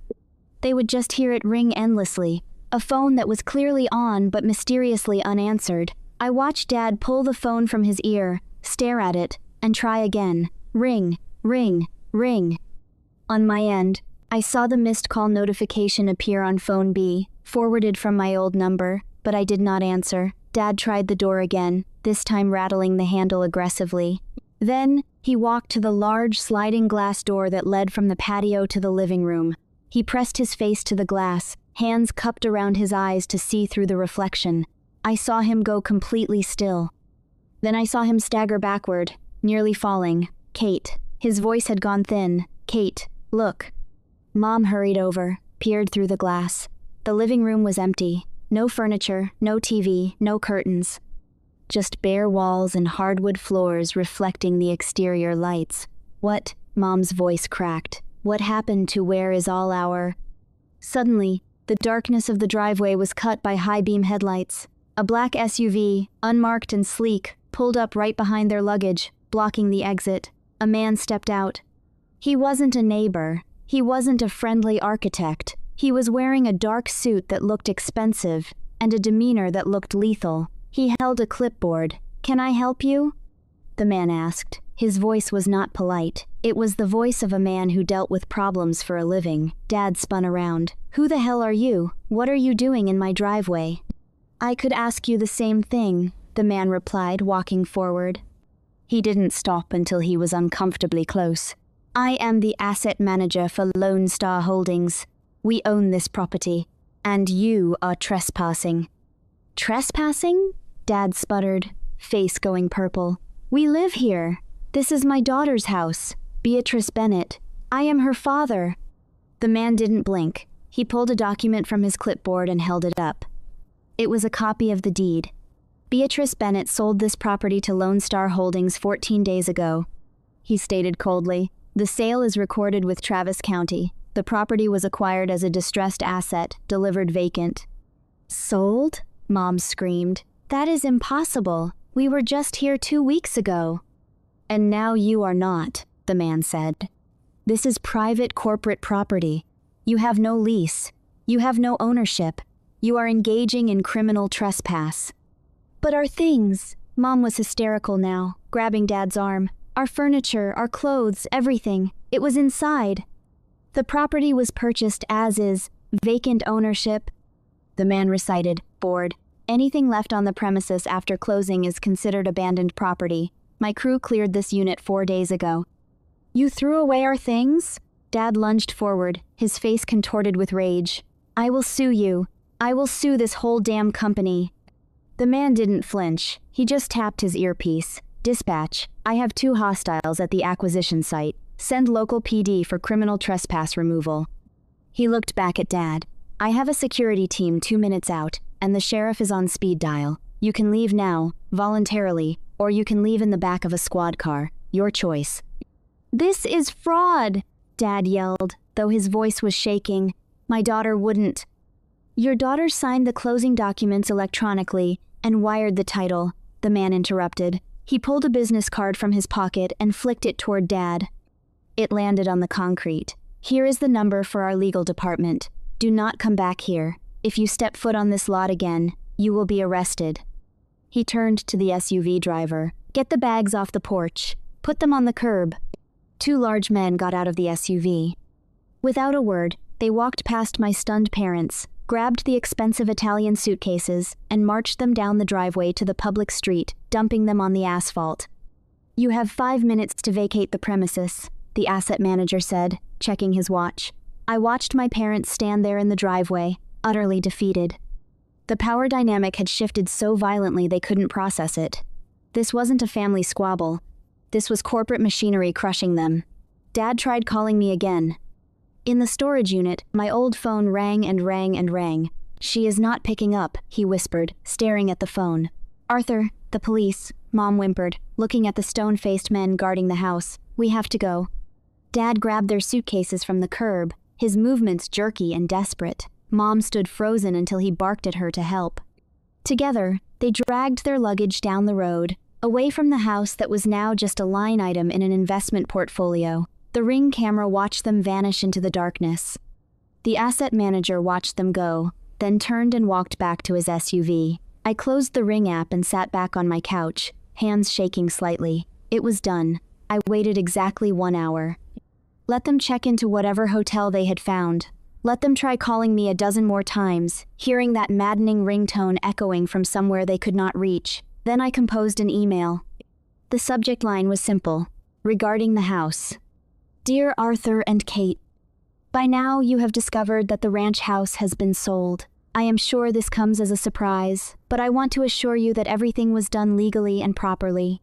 Speaker 1: They would just hear it ring endlessly, a phone that was clearly on but mysteriously unanswered. I watched Dad pull the phone from his ear, stare at it, and try again. Ring, ring, ring. On my end, I saw the missed call notification appear on phone B, forwarded from my old number, but I did not answer. Dad tried the door again, this time rattling the handle aggressively. Then, he walked to the large sliding glass door that led from the patio to the living room. He pressed his face to the glass, hands cupped around his eyes to see through the reflection. I saw him go completely still. Then I saw him stagger backward, nearly falling. Kate. His voice had gone thin. Kate, look. Mom hurried over, peered through the glass. The living room was empty. No furniture, no TV, no curtains. Just bare walls and hardwood floors reflecting the exterior lights. What? Mom's voice cracked. What happened to where is all our... Suddenly, The darkness of the driveway was cut by high-beam headlights. A black SUV, unmarked and sleek, pulled up right behind their luggage, blocking the exit. A man stepped out. He wasn't a neighbor. He wasn't a friendly architect. He was wearing a dark suit that looked expensive and a demeanor that looked lethal. He held a clipboard. "Can I help you?" the man asked. His voice was not polite. It was the voice of a man who dealt with problems for a living. Dad spun around. "Who the hell are you? What are you doing in my driveway?" "I could ask you the same thing," the man replied, walking forward. He didn't stop until he was uncomfortably close. "I am the asset manager for Lone Star Holdings. We own this property, and you are trespassing." "Trespassing?" Dad sputtered, face going purple. "We live here. This is my daughter's house, Beatrice Bennett. I am her father." The man didn't blink. He pulled a document from his clipboard and held it up. It was a copy of the deed. Beatrice Bennett sold this property to Lone Star Holdings 14 days ago. He stated coldly, "The sale is recorded with Travis County. The property was acquired as a distressed asset, delivered vacant." "Sold?" Mom screamed. "That is impossible. We were just here 2 weeks ago." "And now you are not," the man said. "This is private corporate property. You have no lease. You have no ownership. You are engaging in criminal trespass." "But our things," Mom was hysterical now, grabbing Dad's arm. "Our furniture, our clothes, everything. It was inside." "The property was purchased as is, vacant ownership," the man recited, bored. "Anything left on the premises after closing is considered abandoned property. My crew cleared this unit 4 days ago." "You threw away our things?" Dad lunged forward, his face contorted with rage. "I will sue you. I will sue this whole damn company." The man didn't flinch. He just tapped his earpiece. "Dispatch, I have 2 hostiles at the acquisition site. Send local PD for criminal trespass removal." He looked back at Dad. "I have a security team 2 minutes out, and the sheriff is on speed dial. You can leave now, voluntarily, or you can leave in the back of a squad car. Your choice." "This is fraud," Dad yelled, though his voice was shaking. "My daughter wouldn't." "Your daughter signed the closing documents electronically and wired the title," the man interrupted. He pulled a business card from his pocket and flicked it toward Dad. It landed on the concrete. "Here is the number for our legal department. Do not come back here. If you step foot on this lot again, you will be arrested." He turned to the SUV driver. "Get the bags off the porch. Put them on the curb." 2 large men got out of the SUV. Without a word, they walked past my stunned parents, grabbed the expensive Italian suitcases, and marched them down the driveway to the public street, dumping them on the asphalt. "You have 5 minutes to vacate the premises," the asset manager said, checking his watch. I watched my parents stand there in the driveway, utterly defeated. The power dynamic had shifted so violently they couldn't process it. This wasn't a family squabble. This was corporate machinery crushing them. Dad tried calling me again. In the storage unit, my old phone rang and rang and rang. "She is not picking up," he whispered, staring at the phone. "Arthur, the police," Mom whimpered, looking at the stone-faced men guarding the house. "We have to go." Dad grabbed their suitcases from the curb, his movements jerky and desperate. Mom stood frozen until he barked at her to help. Together, they dragged their luggage down the road, away from the house that was now just a line item in an investment portfolio. The Ring camera watched them vanish into the darkness. The asset manager watched them go, then turned and walked back to his SUV. I closed the Ring app and sat back on my couch, hands shaking slightly. It was done. I waited exactly 1 hour. Let them check into whatever hotel they had found. Let them try calling me a dozen more times, hearing that maddening ringtone echoing from somewhere they could not reach. Then I composed an email. The subject line was simple, regarding the house. "Dear Arthur and Kate, by now you have discovered that the ranch house has been sold. I am sure this comes as a surprise, but I want to assure you that everything was done legally and properly.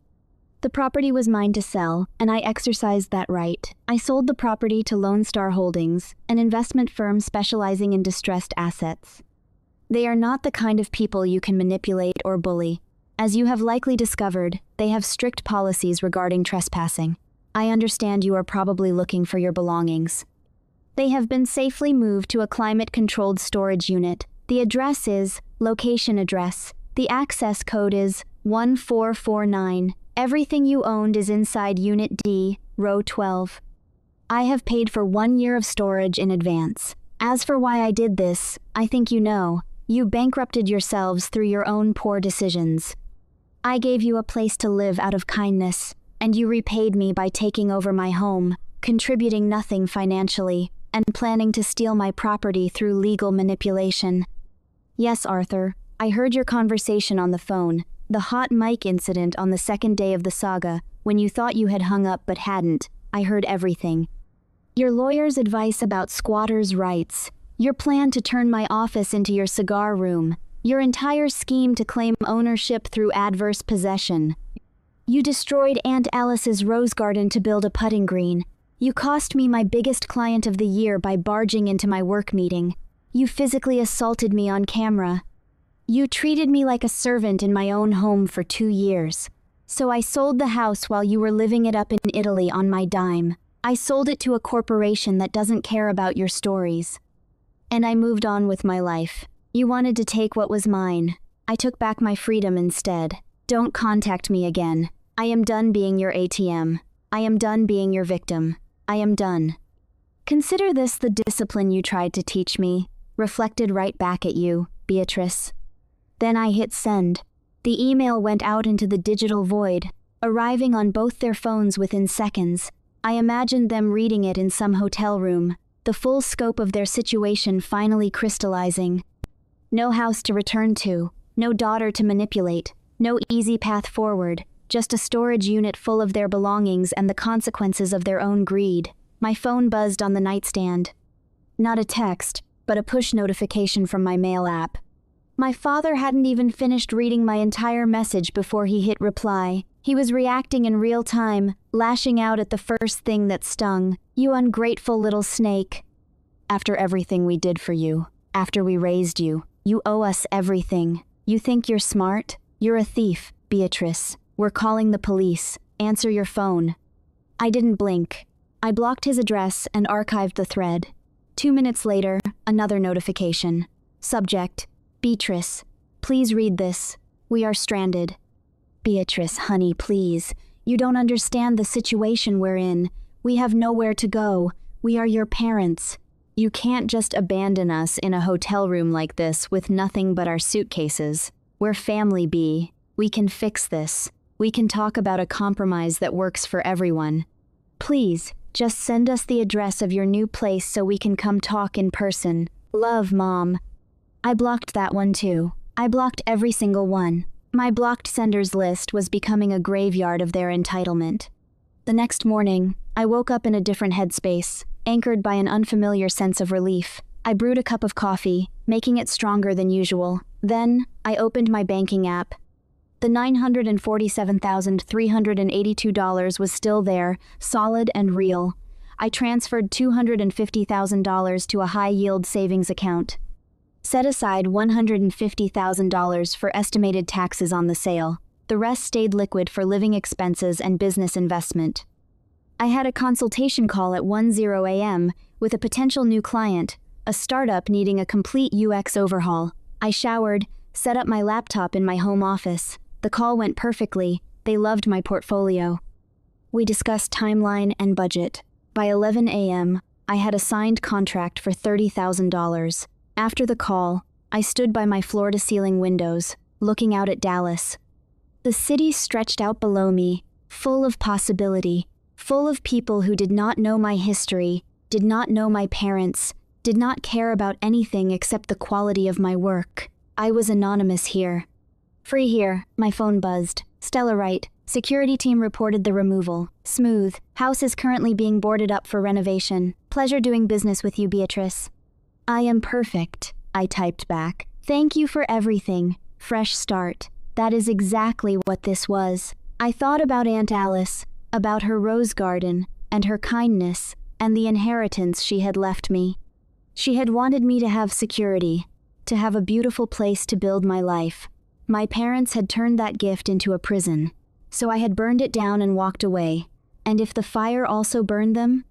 Speaker 1: The property was mine to sell, and I exercised that right. I sold the property to Lone Star Holdings, an investment firm specializing in distressed assets. They are not the kind of people you can manipulate or bully. As you have likely discovered, they have strict policies regarding trespassing. I understand you are probably looking for your belongings." They have been safely moved to a climate-controlled storage unit. The address is location address. The access code is 1449. Everything you owned is inside Unit D, row 12. I have paid for 1 year of storage in advance. As for why I did this, I think you know. You bankrupted yourselves through your own poor decisions. I gave you a place to live out of kindness, and you repaid me by taking over my home, contributing nothing financially, and planning to steal my property through legal manipulation. Yes, Arthur, I heard your conversation on the phone, the hot mic incident on the second day of the saga, when you thought you had hung up but hadn't. I heard everything. Your lawyer's advice about squatters' rights, your plan to turn my office into your cigar room, your entire scheme to claim ownership through adverse possession. You destroyed Aunt Alice's rose garden to build a putting green. You cost me my biggest client of the year by barging into my work meeting. You physically assaulted me on camera. You treated me like a servant in my own home for 2 years. So I sold the house while you were living it up in Italy on my dime. I sold it to a corporation that doesn't care about your stories. And I moved on with my life. You wanted to take what was mine. I took back my freedom instead. Don't contact me again. I am done being your ATM. I am done being your victim. I am done. Consider this the discipline you tried to teach me, reflected right back at you, Beatrice. Then I hit send. The email went out into the digital void, arriving on both their phones within seconds. I imagined them reading it in some hotel room, the full scope of their situation finally crystallizing. No house to return to, no daughter to manipulate, no easy path forward, just a storage unit full of their belongings and the consequences of their own greed. My phone buzzed on the nightstand. Not a text, but a push notification from my mail app. My father hadn't even finished reading my entire message before he hit reply. He was reacting in real time, lashing out at the first thing that stung. You ungrateful little snake. After everything we did for you, after we raised you, you owe us everything. You think you're smart? You're a thief, Beatrice. We're calling the police. Answer your phone. I didn't blink. I blocked his address and archived the thread. 2 minutes later, another notification. Subject: Beatrice. Please read this. We are stranded. Beatrice, honey, please. You don't understand the situation we're in. We have nowhere to go. We are your parents. You can't just abandon us in a hotel room like this with nothing but our suitcases. We're family, B. We can fix this. We can talk about a compromise that works for everyone. Please, just send us the address of your new place so we can come talk in person. Love, Mom. I blocked that one too. I blocked every single one. My blocked senders list was becoming a graveyard of their entitlement. The next morning, I woke up in a different headspace, anchored by an unfamiliar sense of relief. I brewed a cup of coffee, making it stronger than usual. Then, I opened my banking app. The $947,382 was still there, solid and real. I transferred $250,000 to a high-yield savings account. Set aside $150,000 for estimated taxes on the sale. The rest stayed liquid for living expenses and business investment. I had a consultation call at 1:00 a.m. with a potential new client, a startup needing a complete UX overhaul. I showered, set up my laptop in my home office. The call went perfectly. They loved my portfolio. We discussed timeline and budget. By 11 a.m., I had a signed contract for $30,000. After the call, I stood by my floor-to-ceiling windows, looking out at Dallas. The city stretched out below me, full of possibility, full of people who did not know my history, did not know my parents, did not care about anything except the quality of my work. I was anonymous here. Free here, my phone buzzed. Stella Wright, security team reported the removal. Smooth. House is currently being boarded up for renovation. Pleasure doing business with you, Beatrice. I am perfect, I typed back. Thank you for everything. Fresh start. That is exactly what this was. I thought about Aunt Alice, about her rose garden, and her kindness, and the inheritance she had left me. She had wanted me to have security, to have a beautiful place to build my life. My parents had turned that gift into a prison, so I had burned it down and walked away. And if the fire also burned them?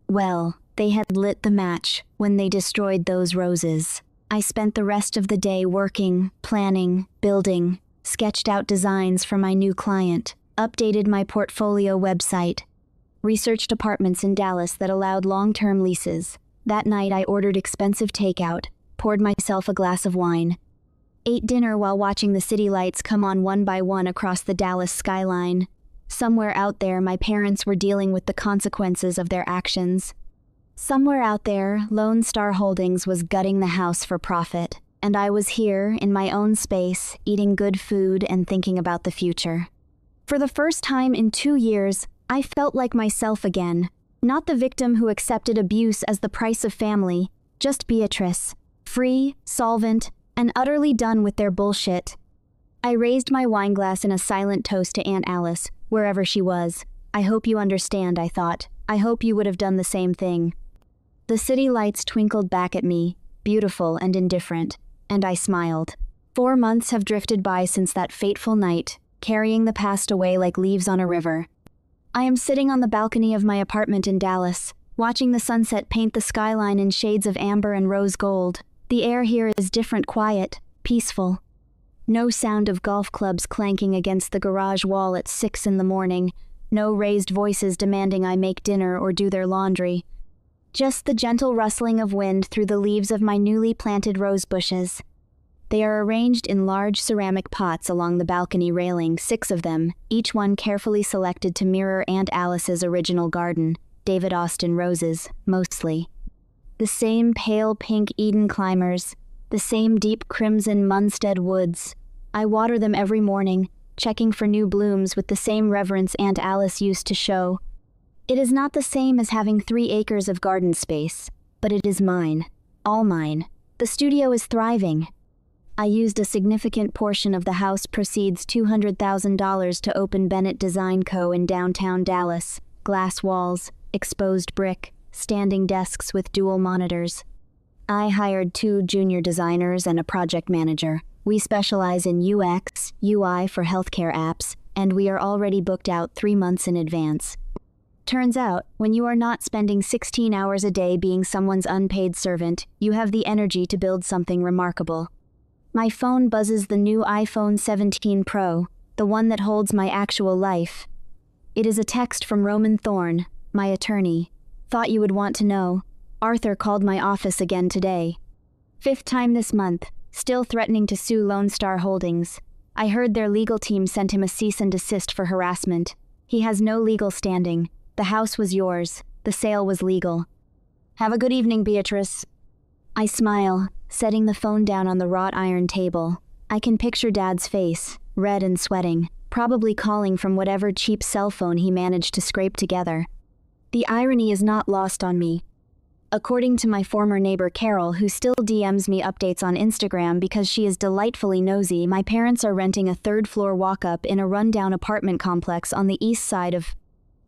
Speaker 1: Well, They had lit the match when they destroyed those roses. I spent the rest of the day working, planning, building, sketched out designs for my new client, updated my portfolio website, researched apartments in Dallas that allowed long-term leases. That night I ordered expensive takeout, poured myself a glass of wine, ate dinner while watching the city lights come on one by one across the Dallas skyline. Somewhere out there, my parents were dealing with the consequences of their actions. Somewhere out there, Lone Star Holdings was gutting the house for profit, and I was here, in my own space, eating good food and thinking about the future. For the first time in 2 years, I felt like myself again, not the victim who accepted abuse as the price of family, just Beatrice, free, solvent, and utterly done with their bullshit. I raised my wineglass in a silent toast to Aunt Alice, wherever she was. I hope you understand, I thought. I hope you would have done the same thing. The city lights twinkled back at me, beautiful and indifferent, and I smiled. 4 months have drifted by since that fateful night, carrying the past away like leaves on a river. I am sitting on the balcony of my apartment in Dallas, watching the sunset paint the skyline in shades of amber and rose gold. The air here is different, quiet, peaceful. No sound of golf clubs clanking against the garage wall at 6 in the morning, no raised voices demanding I make dinner or do their laundry. Just the gentle rustling of wind through the leaves of my newly planted rose bushes. They are arranged in large ceramic pots along the balcony railing, 6 of them, each one carefully selected to mirror Aunt Alice's original garden, David Austin roses, mostly. The same pale pink Eden climbers, the same deep crimson Munstead woods. I water them every morning, checking for new blooms with the same reverence Aunt Alice used to show. It is not the same as having 3 acres of garden space, but it is mine, all mine. The studio is thriving. I used a significant portion of the house proceeds $200,000 to open Bennett Design Co. in downtown Dallas. Glass walls, exposed brick, standing desks with dual monitors. I hired 2 junior designers and a project manager. We specialize in UX, UI for healthcare apps, and we are already booked out 3 months in advance. Turns out, when you are not spending 16 hours a day being someone's unpaid servant, you have the energy to build something remarkable. My phone buzzes the new iPhone 17 Pro, the one that holds my actual life. It is a text from Roman Thorne, my attorney. Thought you would want to know. Arthur called my office again today. 5th time this month, still threatening to sue Lone Star Holdings. I heard their legal team sent him a cease and desist for harassment. He has no legal standing. The house was yours. The sale was legal. Have a good evening, Beatrice. I smile, setting the phone down on the wrought iron table. I can picture Dad's face, red and sweating, probably calling from whatever cheap cell phone he managed to scrape together. The irony is not lost on me. According to my former neighbor Carol, who still DMs me updates on Instagram because she is delightfully nosy, my parents are renting a 3rd-floor walk-up in a rundown apartment complex on the east side of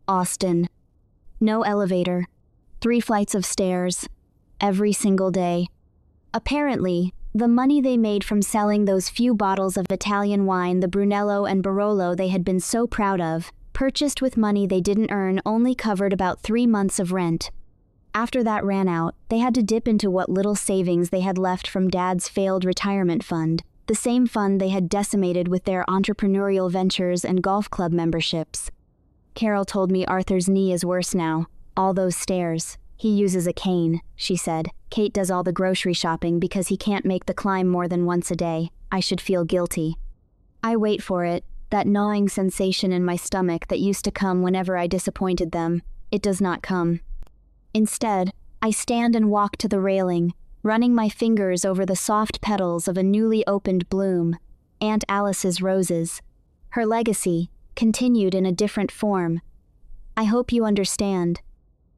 Speaker 1: Austin. No elevator. 3 flights of stairs. Every single day. Apparently, the money they made from selling those few bottles of Italian wine, the Brunello and Barolo they had been so proud of, purchased with money they didn't earn, only covered about 3 months of rent. After that ran out, they had to dip into what little savings they had left from Dad's failed retirement fund, the same fund they had decimated with their entrepreneurial ventures and golf club memberships. Carol told me Arthur's knee is worse now. All those stairs. He uses a cane, she said. Kate does all the grocery shopping because he can't make the climb more than once a day. I should feel guilty. I wait for it, that gnawing sensation in my stomach that used to come whenever I disappointed them. It does not come. Instead, I stand and walk to the railing, running my fingers over the soft petals of a newly opened bloom, Aunt Alice's roses. Her legacy, continued in a different form. I hope you understand.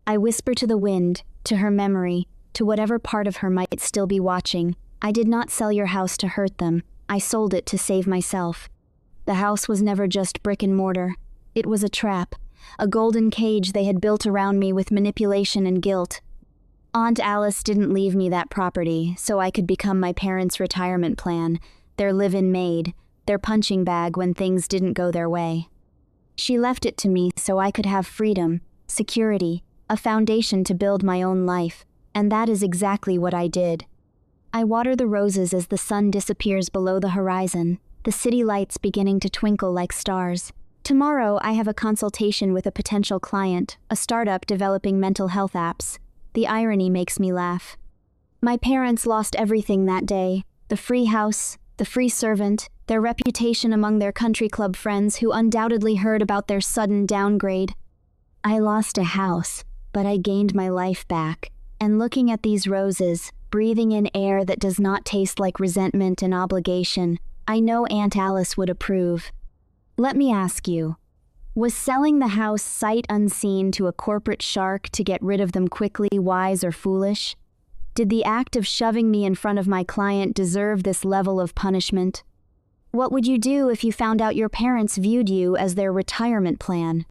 Speaker 1: I whisper to the wind, to her memory, to whatever part of her might still be watching. I did not sell your house to hurt them. I sold it to save myself. The house was never just brick and mortar. It was a trap, a golden cage they had built around me with manipulation and guilt. Aunt Alice didn't leave me that property, so I could become my parents' retirement plan, their live-in maid, their punching bag when things didn't go their way. She left it to me so I could have freedom, security, a foundation to build my own life, and that is exactly what I did. I water the roses as the sun disappears below the horizon, the city lights beginning to twinkle like stars. Tomorrow, I have a consultation with a potential client, a startup developing mental health apps. The irony makes me laugh. My parents lost everything that day: the free house, the free servant, their reputation among their country club friends who undoubtedly heard about their sudden downgrade. I lost a house, but I gained my life back, and looking at these roses, breathing in air that does not taste like resentment and obligation, I know Aunt Alice would approve. Let me ask you, was selling the house sight unseen to a corporate shark to get rid of them quickly wise or foolish? Did the act of shoving me in front of my client deserve this level of punishment? What would you do if you found out your parents viewed you as their retirement plan?